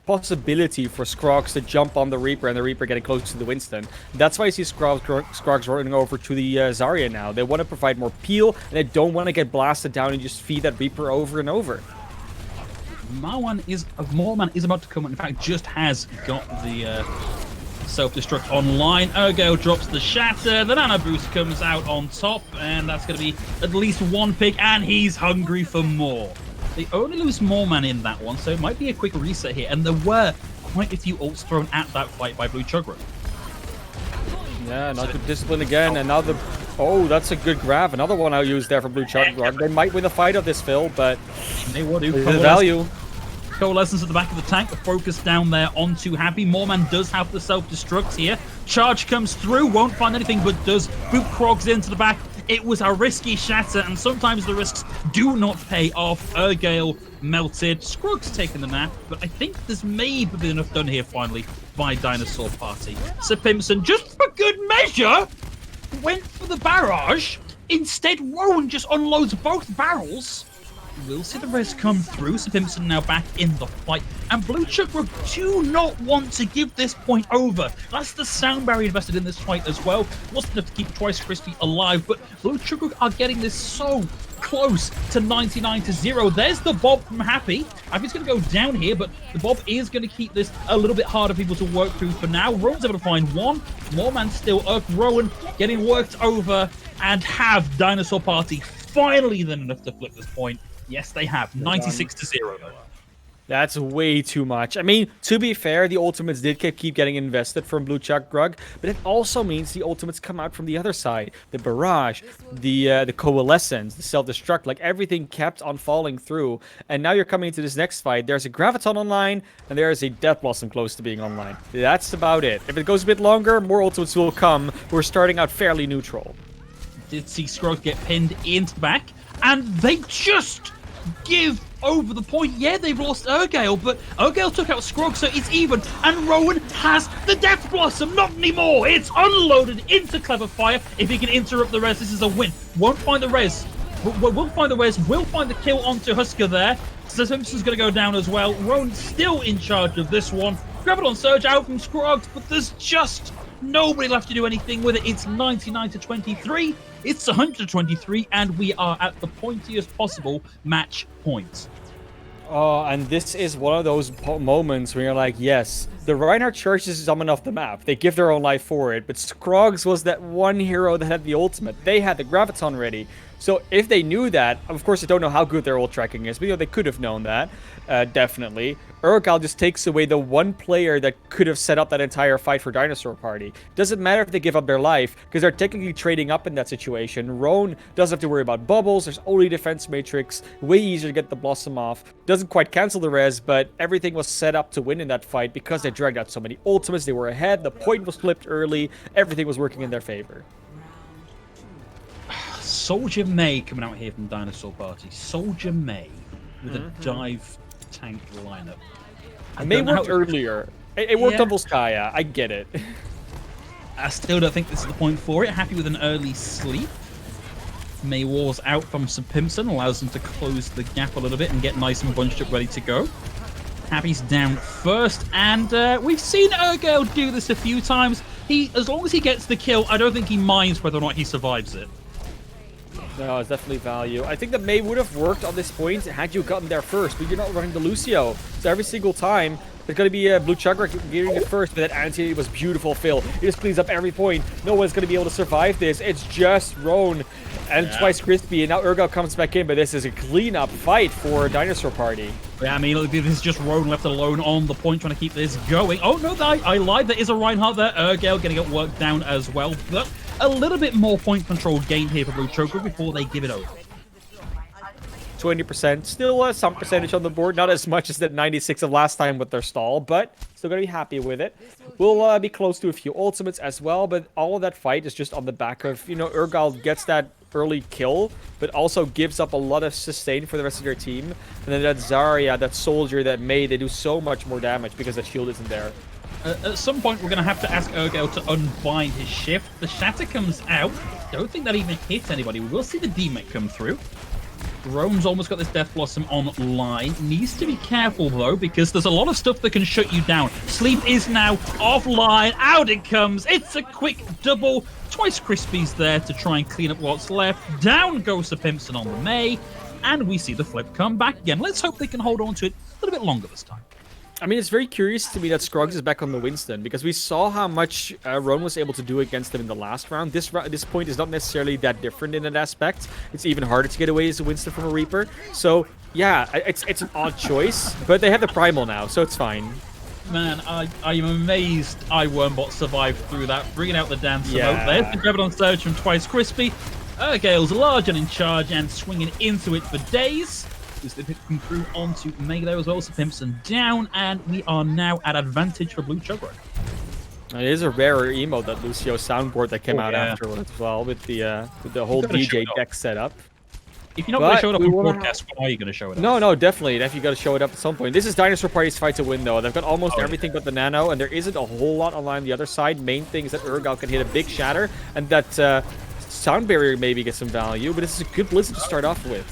Speaker 2: possibility for Scroggs to jump on the Reaper and the Reaper getting close to the Winston. That's why you see Scroggs running over to the Zarya now. They want to provide more peel, and they don't want to get blasted down and just feed that Reaper over and over.
Speaker 1: Morman is about to come. In fact, just has got the self-destruct online. Ergo drops the shatter. The nano boost comes out on top, and that's going to be at least one pick, and he's hungry for more. They only lose Morman in that one, so it might be a quick reset here. And there were quite a few ults thrown at that fight by Blue Chugrug.
Speaker 2: Yeah, not the discipline again, and now the Oh, that's a good grab. Another one I'll use there for Blue Chug. They might win the fight of this, Phil, but
Speaker 1: They will do.
Speaker 2: the value.
Speaker 1: Coalescence at the back of the tank, the focus down there onto Happy. Moorman does have the self-destruct here. Charge comes through, won't find anything, but does boot Krogs into the back. It was a risky shatter, and sometimes the risks do not pay off. Urgale melted. Scrug's taking the nap, but I think there's maybe been enough done here finally by Dinosaur Party. Sir Pimpson, just for good measure, went for the barrage. Instead, Rowan just unloads both barrels. We'll see the res come through. Sir Pimpson now back in the fight. And Blue Chug do not want to give this point over. That's the sound barrier invested in this fight as well. Wasn't enough to keep Twice Crispy alive, but Blue Chug are getting this so close to 99-0. There's the Bob from Happy. Happy's going to go down here, but the Bob is going to keep this a little bit harder for people to work through for now. Rowan's able to find one. Moorman still up. Rowan getting worked over, and have Dinosaur Party finally then enough to flip this point. Yes, they have. 96-0, though.
Speaker 2: That's way too much. I mean, to be fair, the ultimates did keep getting invested from Blue Chug Grug, but it also means the ultimates come out from the other side. The barrage, the coalescence, the self-destruct, like everything kept on falling through. And now you're coming into this next fight. There's a Graviton online, and there's a Death Blossom close to being online. That's about it. If it goes a bit longer, more ultimates will come. We're starting out fairly neutral.
Speaker 1: Did see Scrog get pinned into the back, and they just give over the point. Yeah, they've lost Urgale, but Urgale took out Scrog, so it's even. And Rowan has the Death Blossom. Not anymore. It's unloaded into Clever Fire. If he can interrupt the res, this is a win. Won't find the res. We'll find the res. We'll find the kill onto Husker there. So Simpson's going to go down as well. Rowan still in charge of this one. Graviton Surge out from Scrog, but there's just nobody left to do anything with it. It's 99-23. It's 123, and we are at the pointiest possible match point.
Speaker 2: Oh, and this is one of those moments where you're like, yes, the Reinhardt Church is someone off the map. They give their own life for it, but Scroggs was that one hero that had the ultimate. They had the Graviton ready. So if they knew that, of course, I don't know how good their ult tracking is, but they could have known that, definitely. Urgal just takes away the one player that could have set up that entire fight for Dinosaur Party. Doesn't matter if they give up their life, because they're technically trading up in that situation. Roan doesn't have to worry about bubbles. There's only defense matrix. Way easier to get the Blossom off. Doesn't quite cancel the res, but everything was set up to win in that fight because they dragged out so many ultimates. They were ahead. The point was flipped early. Everything was working in their favor.
Speaker 1: Soldier May coming out here from Dinosaur Party. Soldier May with a dive tank lineup.
Speaker 2: May worked earlier. It worked on Volskaya. I get it.
Speaker 1: I still don't think this is the point for it. Happy with an early sleep. May War's out from Sir Pimpson, allows them to close the gap a little bit and get nice and bunched up, ready to go. Happy's down first, and we've seen Urgale do this a few times. As long as he gets the kill, I don't think he minds whether or not he survives it.
Speaker 2: No, it's definitely value. I think that May would have worked on this point had you gotten there first, but you're not running the Lucio. So every single time, there's going to be a Blue Chugger getting it first, but that anti was beautiful, Phil. It just cleans up every point. No one's going to be able to survive this. It's just Roan and Twice Crispy, and now Urgal comes back in, but this is a clean-up fight for Dinosaur Party.
Speaker 1: Yeah, I mean, this is just Roan left alone on the point, trying to keep this going. Oh, no, I lied. There is a Reinhardt there. Urgale getting it worked down as well, but a little bit more point control gained here for Blue Chugger before they give it over.
Speaker 2: 20%. Still some percentage on the board. Not as much as that 96 of last time with their stall, but still going to be happy with it. We'll be close to a few ultimates as well, but all of that fight is just on the back of, Urgal gets that early kill, but also gives up a lot of sustain for the rest of their team. And then that Zarya, that soldier, that May, they do so much more damage because that shield isn't there.
Speaker 1: At some point, we're going to have to ask Urgale to unbind his shift. The shatter comes out. Don't think that even hit anybody. We will see the D-Mech come through. Rome's almost got this Death Blossom online. Needs to be careful, though, because there's a lot of stuff that can shut you down. Sleep is now offline. Out it comes. It's a quick double. Twice Crispy's there to try and clean up what's left. Down goes Sir Pimpson on the May. And we see the flip come back again. Let's hope they can hold on to it a little bit longer this time.
Speaker 2: I mean, it's very curious to me that Scruggs is back on the Winston, because we saw how much Roan was able to do against him in the last round. This point is not necessarily that different in that aspect. It's even harder to get away as a Winston from a Reaper. So, yeah, it's an odd choice, but they have the Primal now, so it's fine.
Speaker 1: Man, I am amazed iWormbot survived through that, bringing out the Dinosaur.
Speaker 2: Yeah.
Speaker 1: There's the grab it on surge from Twice Crispy. Gale's large and in charge and swinging into it for days. As they pick him through onto Mega there as well, so Pimpson down, and we are now at advantage for Blue Chug.
Speaker 2: It is a rare emote, that Lucio soundboard that came out afterwards as well, with the whole DJ deck setup.
Speaker 1: If you're not going to show it up on broadcast, when are you going to show it up?
Speaker 2: No, definitely. You got to show it up at some point. This is Dinosaur Party's fight to win, though. They've got almost everything but the Nano, and there isn't a whole lot online the other side. Main thing is that Urgal can hit a big shatter, and that sound barrier maybe gets some value, but it's a good Blizzard to start off with.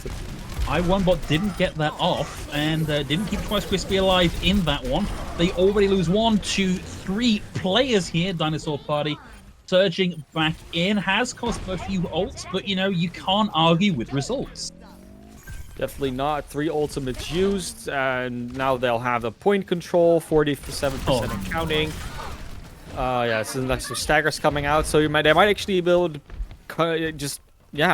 Speaker 1: iWormbot didn't get that off, and didn't keep Twice Crispy alive in that one. They already lose 1, 2, 3 players here, Dinosaur Party. Surging back in has cost them a few ults, but you can't argue with results.
Speaker 2: Definitely not. 3 ultimates used, and now they'll have the point control, 47% and counting. Yeah, so next some staggers coming out, so they might actually be able to just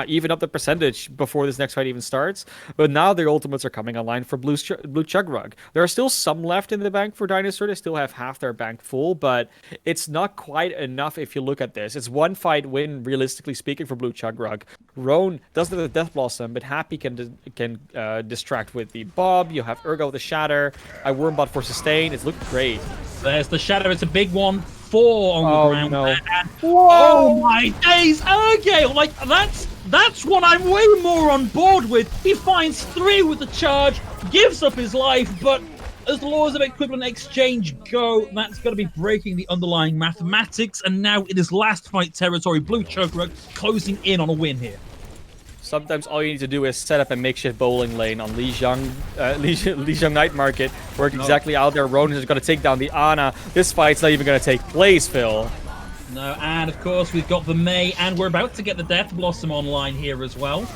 Speaker 2: even up the percentage before this next fight even starts. But now their ultimates are coming online for Blue Chug. There are still some left in the bank for Dinosaur. They still have half their bank full, but it's not quite enough if you look at this. It's one fight win, realistically speaking, for Blue Chug. Roan doesn't have the Death Blossom, but Happy can distract with the Bob. You have Urgo with the Shatter. iWormbot for sustain. It's looking great.
Speaker 1: There's the Shatter. It's a big one. 4 on the ground.
Speaker 2: No.
Speaker 1: And, oh my days! Okay, like that's what I'm way more on board with. He finds 3 with the charge, gives up his life, but as the laws of equivalent exchange go, that's going to be breaking the underlying mathematics. And now it is last fight territory. Blue Chug closing in on a win here.
Speaker 2: Sometimes all you need to do is set up a makeshift bowling lane on Lijiang Night Market. Work exactly out there. Ronan is going to take down the Ana. This fight's not even going to take place, Phil.
Speaker 1: No, and of course we've got the May, and we're about to get the Death Blossom online here as well.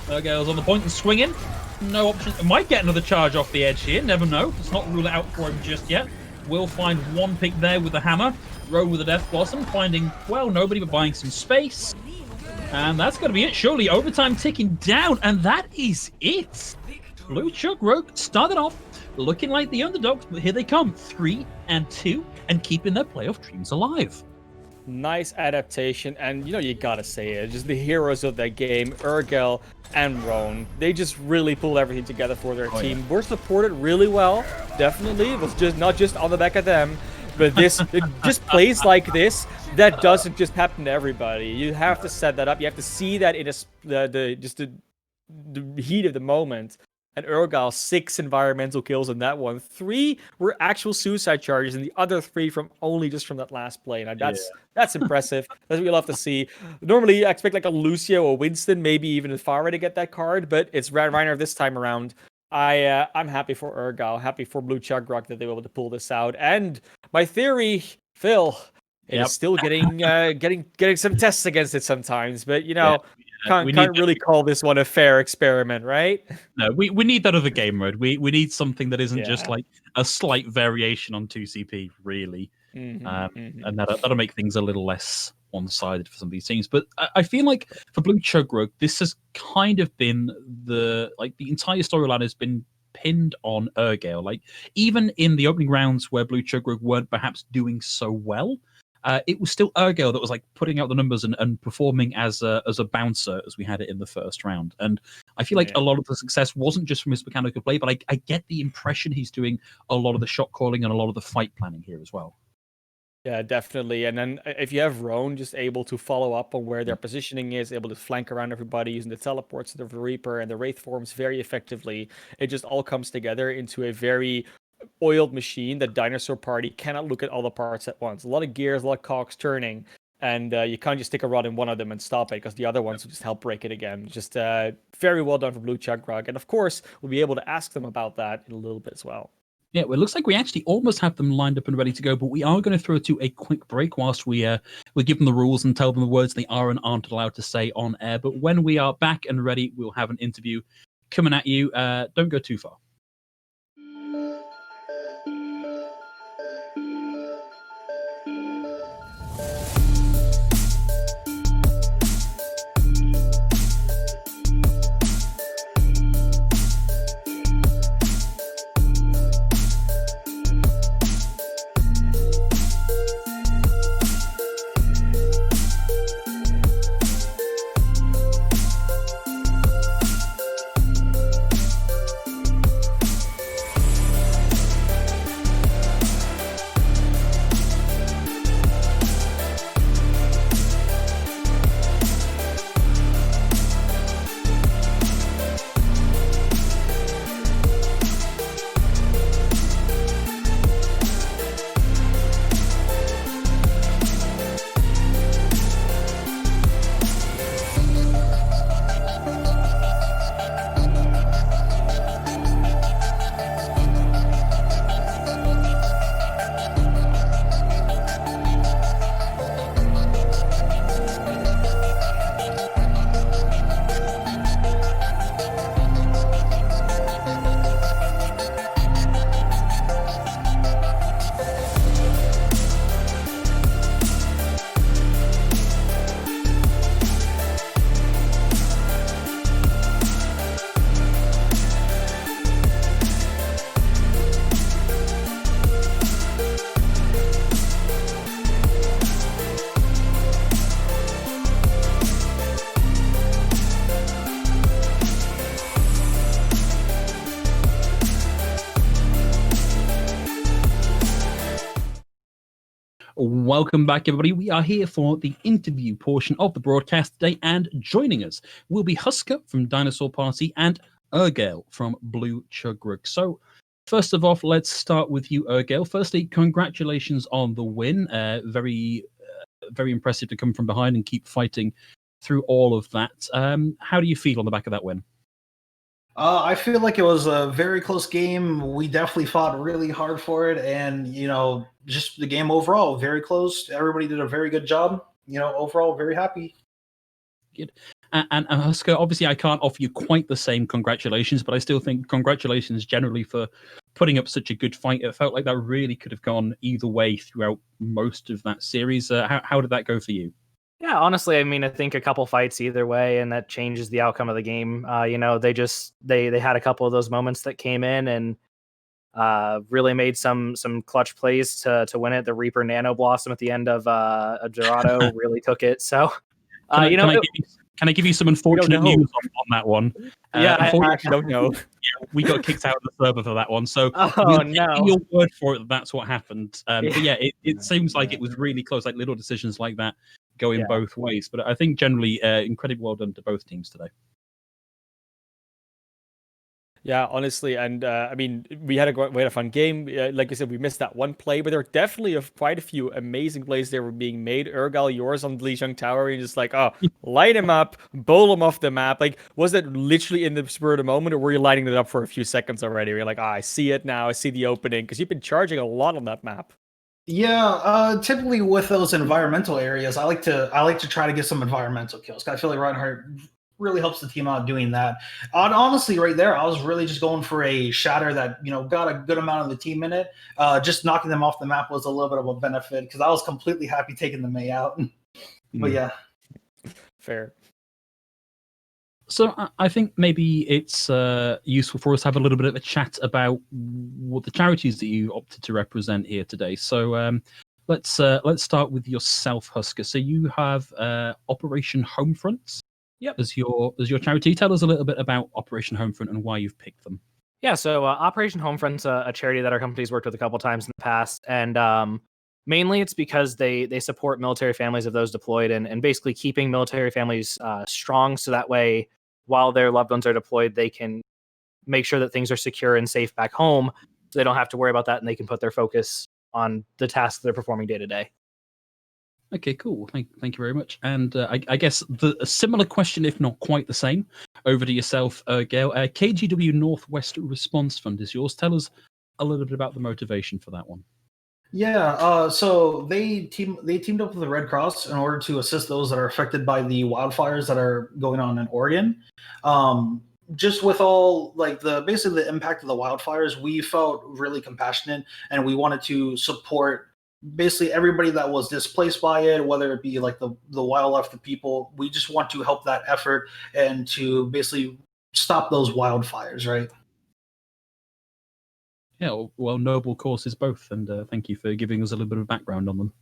Speaker 1: Goes on the point and swinging. No option. Might get another charge off the edge here. Never know. Let's not rule it out for him just yet. We'll find one pick there with the hammer. Row with the Death Blossom, finding, well, nobody, but buying some space. And that's going to be it. Surely overtime ticking down, and that is it. Blue Chug started off looking like the underdogs, but here they come, 3-2, and keeping their playoff dreams alive.
Speaker 2: Nice adaptation, and you gotta say it, just the heroes of that game, Urgel and Roan. They just really pulled everything together for their team. Yeah. We're supported really well, definitely. It was just not just on the back of them, but just plays like this, that doesn't just happen to everybody. You have to set that up. You have to see that in the heat of the moment. And Urgal, 6 environmental kills in that one. 3 were actual suicide charges, and the other 3 from that last play. Now that's impressive. That's what you love to see. Normally, I expect like a Lucio or Winston, maybe even a Farah to get that card, but it's Reiner this time around. I'm happy for Urgal, happy for Blue Chug that they were able to pull this out. And my theory, Phil, is still getting some tests against it sometimes, but can't really call this one a fair experiment, right?
Speaker 1: No, we need that other game mode. We need something that isn't just like a slight variation on 2CP, really. And that'll make things a little less one-sided for some of these teams. But I feel like for Blue Chug, this has kind of been the entire storyline has been pinned on Urgale. Like, even in the opening rounds where Blue Chug weren't perhaps doing so well, it was still Urgale that was like putting out the numbers and performing as a bouncer as we had it in the first round. And I feel like a lot of the success wasn't just from his mechanical play, but I get the impression he's doing a lot of the shot calling and a lot of the fight planning here as well.
Speaker 2: Yeah, definitely. And then if you have Roan just able to follow up on where their positioning is, able to flank around everybody using the teleports, the Reaper, and the Wraith forms very effectively, it just all comes together into a very oiled machine that Dinosaur Party cannot look at all the parts at once. A lot of gears, a lot of cogs turning, and you can't just stick a rod in one of them and stop it, because the other ones will just help break it again. Just very well done for Blue Chug. And of course, we'll be able to ask them about that in a little bit as well.
Speaker 1: Yeah, well, it looks like we actually almost have them lined up and ready to go, but we are going to throw to a quick break whilst we give them the rules and tell them the words they are and aren't allowed to say on air. But when we are back and ready, we'll have an interview coming at you. Don't go too far. Welcome back, everybody. We are here for the interview portion of the broadcast today, and joining us will be Husker from Dinosaur Party and Ergale from Blue Chug. So, first of all, let's start with you, Ergale. Firstly, congratulations on the win. Very impressive to come from behind and keep fighting through all of that. How do you feel on the back of that win?
Speaker 3: I feel like it was a very close game. We definitely fought really hard for it, and just the game overall very close. Everybody did a very good job. Overall, very happy.
Speaker 1: Good. And Husker, obviously, I can't offer you quite the same congratulations, but I still think congratulations generally for putting up such a good fight. It felt like that really could have gone either way throughout most of that series. How did that go for you?
Speaker 4: Yeah, honestly, I mean, I think a couple fights either way, and that changes the outcome of the game. They had a couple of those moments that came in and really made some clutch plays to win it. The Reaper Nano Blossom at the end of Dorado really took it. So,
Speaker 1: can I give you some unfortunate news on that one?
Speaker 2: Yeah, I actually don't know.
Speaker 1: Yeah, we got kicked out of the server for that one. So,
Speaker 4: no,
Speaker 1: your word for it, that's what happened. But yeah, it seems like it was really close, like little decisions like that going both ways. But I think generally, incredibly well done to both teams today.
Speaker 2: Yeah, honestly, and I mean, we had a fun game. Like I said, we missed that one play, but there were definitely quite a few amazing plays that were being made. Ergal, yours on the Lijiang Tower, and just like, light him up, bowl him off the map. Like, was that literally in the spur of the moment, or were you lighting it up for a few seconds already? Where you're like, I see it now, I see the opening, because you've been charging a lot on that map.
Speaker 3: Yeah, typically with those environmental areas, I like to try to get some environmental kills. I feel like Reinhardt really helps the team out doing that. And honestly, right there, I was really just going for a shatter that got a good amount of the team in it. Just knocking them off the map was a little bit of a benefit because I was completely happy taking the Mei out. But yeah,
Speaker 2: fair.
Speaker 1: So I think maybe it's useful for us to have a little bit of a chat about what the charities that you opted to represent here today. So let's start with yourself, Husker. So you have Operation Homefront.
Speaker 4: Yep.
Speaker 1: As your charity. Tell us a little bit about Operation Homefront and why you've picked them.
Speaker 4: Yeah, so Operation Homefront's a charity that our company's worked with a couple times in the past, and mainly it's because they support military families of those deployed and basically keeping military families strong, so that way, while their loved ones are deployed, they can make sure that things are secure and safe back home, so they don't have to worry about that, and they can put their focus on the tasks they're performing day to day.
Speaker 1: Okay, cool. Thank you very much. And I guess a similar question, if not quite the same, over to yourself, Gail. KGW Northwest Response Fund is yours. Tell us a little bit about the motivation for that one.
Speaker 3: Yeah, so they teamed up with the Red Cross in order to assist those that are affected by the wildfires that are going on in Oregon. Just with all like basically the impact of the wildfires, we felt really compassionate and we wanted to support basically everybody that was displaced by it, whether it be like the wildlife, the people. We just want to help that effort and to basically stop those wildfires, right?
Speaker 1: Yeah, well, noble causes both, and thank you for giving us a little bit of background on them.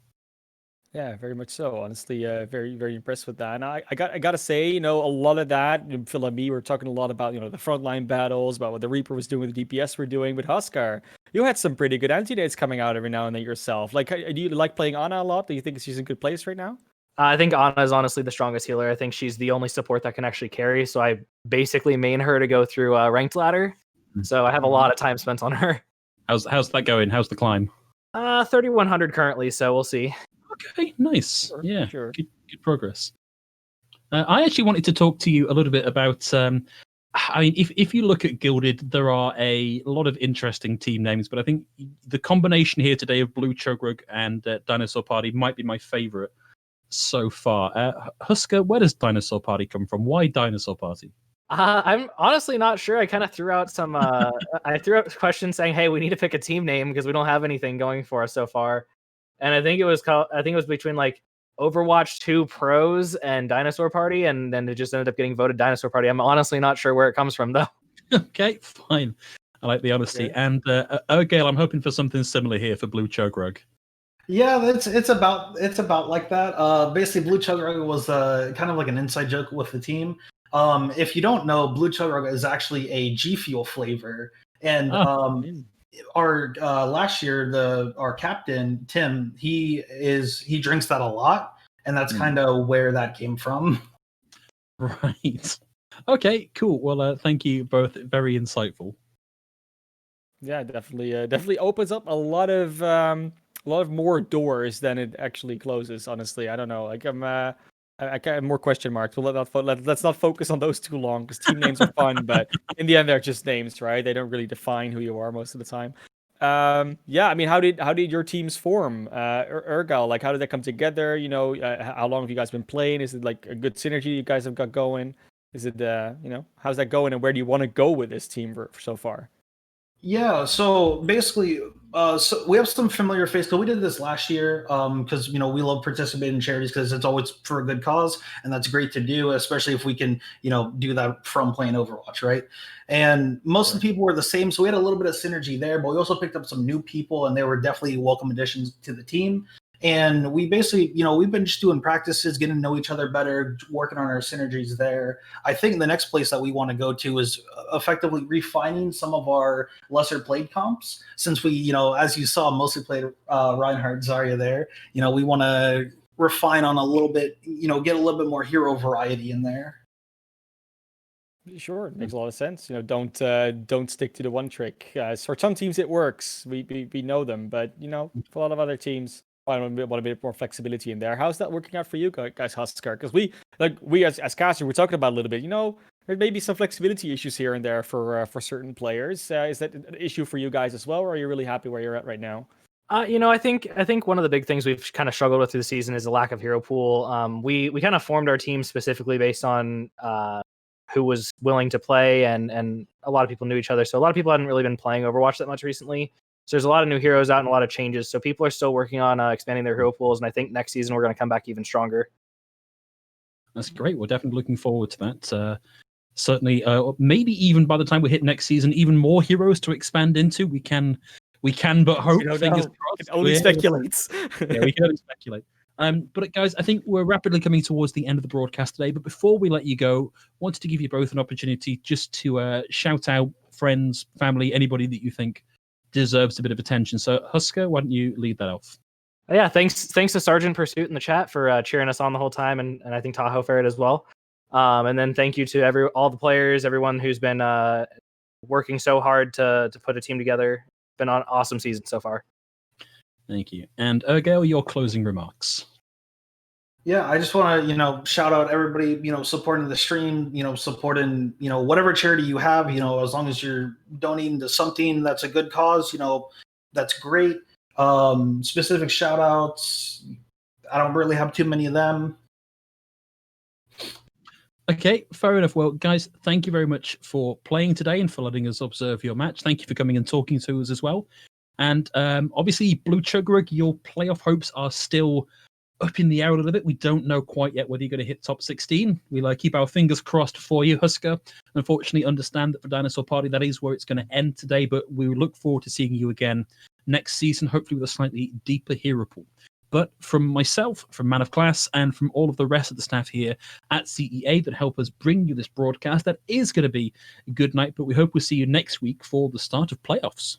Speaker 2: Yeah, very much so. Honestly, very, very impressed with that. And I gotta say, a lot of that, Phil and me were talking a lot about, the frontline battles, about what the Reaper was doing, the DPS were doing. But Huskar, you had some pretty good anti-nades coming out every now and then yourself. Like, do you like playing Ana a lot? Do you think she's in good place right now?
Speaker 4: I think Ana is honestly the strongest healer. I think she's the only support that can actually carry. So I basically main her to go through ranked ladder. So I have a lot of time spent on her.
Speaker 1: How's that going? How's the climb?
Speaker 4: 3,100 currently, so we'll see.
Speaker 1: Okay, nice.
Speaker 2: Sure,
Speaker 1: yeah,
Speaker 2: sure.
Speaker 1: Good progress. I actually wanted to talk to you a little bit about. I mean, if you look at Gilded, there are a lot of interesting team names, but I think the combination here today of Blue Chug and Dinosaur Party might be my favorite so far. Husker, where does Dinosaur Party come from? Why Dinosaur Party?
Speaker 4: I'm honestly not sure. I kind of threw out some. I threw out questions saying, "Hey, we need to pick a team name because we don't have anything going for us so far." And I think it was between like Overwatch 2 Pros and Dinosaur Party, and then it just ended up getting voted Dinosaur Party. I'm honestly not sure where it comes from though.
Speaker 1: Okay, fine. I like the honesty. Yeah. And Gail, I'm hoping for something similar here for Blue Chug.
Speaker 3: Yeah, it's about like that. Basically, Blue Chug was kind of like an inside joke with the team. If you don't know, Blue Chug is actually a G Fuel flavor, and our last year, our captain Tim, he drinks that a lot, and that's kind of where that came from.
Speaker 1: Right. Okay, cool. Well, thank you both. Very insightful.
Speaker 2: Yeah, definitely opens up a lot of more doors than it actually closes. Honestly, I don't know. Like I have more question marks. But let's not focus on those too long because team names are fun, but in the end they're just names, right? They don't really define who you are most of the time. Yeah, I mean, how did your teams form? Ergal, like how did that come together? You know, how long have you guys been playing? Is it like a good synergy you guys have got going? Is it you know, how's that going, and where do you want to go with this team for so far?
Speaker 3: Yeah, so basically, so we have some familiar faces. So we did this last year because we love participating in charities because it's always for a good cause, and that's great to do, especially if we can do that from playing Overwatch, right? And most of the people were the same, so we had a little bit of synergy there. But we also picked up some new people, and they were definitely welcome additions to the team. And we basically, we've been just doing practices, getting to know each other better, working on our synergies there. I think the next place that we want to go to is effectively refining some of our lesser played comps. Since we, as you saw, mostly played Reinhardt, Zarya there. We want to refine on a little bit, get a little bit more hero variety in there.
Speaker 2: Sure, it makes a lot of sense. You know, don't stick to the one trick. For some teams it works. We know them, but for a lot of other teams, I want a bit more flexibility in there. How's that working out for you guys, Husker? Because we as casters, we're talking about a little bit. There may be some flexibility issues here and there for certain players. Is that an issue for you guys as well, or are you really happy where you're at right now?
Speaker 4: I think one of the big things we've kind of struggled with through the season is the lack of hero pool. We kind of formed our team specifically based on who was willing to play, and a lot of people knew each other. So a lot of people hadn't really been playing Overwatch that much recently. So there's a lot of new heroes out and a lot of changes. So people are still working on expanding their hero pools, and I think next season we're going to come back even stronger.
Speaker 1: That's great. We're definitely looking forward to that. Certainly, maybe even by the time we hit next season, even more heroes to expand into. We can but hope. Fingers crossed.
Speaker 2: Can only speculate.
Speaker 1: Yeah, we can only speculate. But guys, I think we're rapidly coming towards the end of the broadcast today. But before we let you go, wanted to give you both an opportunity just to shout out friends, family, anybody that you think deserves a bit of attention. So, Husker, why don't you lead that off?
Speaker 4: Yeah, thanks to Sergeant Pursuit in the chat for cheering us on the whole time, and I think Tahoe Ferret as well. And then thank you to all the players, everyone who's been working so hard to put a team together. It's been an awesome season so far.
Speaker 1: Thank you. And Ergel, your closing remarks.
Speaker 3: Yeah, I just want to, shout out everybody, supporting the stream, supporting, whatever charity you have, as long as you're donating to something that's a good cause, that's great. Specific shout outs, I don't really have too many of them.
Speaker 1: Okay, fair enough. Well, guys, thank you very much for playing today and for letting us observe your match. Thank you for coming and talking to us as well. And obviously, Blue Chug, your playoff hopes are still up in the air a little bit. We don't know quite yet whether you're going to hit top 16. We'll keep our fingers crossed for you, Husker. Unfortunately, understand that for Dinosaur Party, that is where it's going to end today, but we look forward to seeing you again next season, hopefully with a slightly deeper hero pool. But from myself, from Man of Class, and from all of the rest of the staff here at CEA that help us bring you this broadcast, that is going to be a good night, but we hope we'll see you next week for the start of playoffs.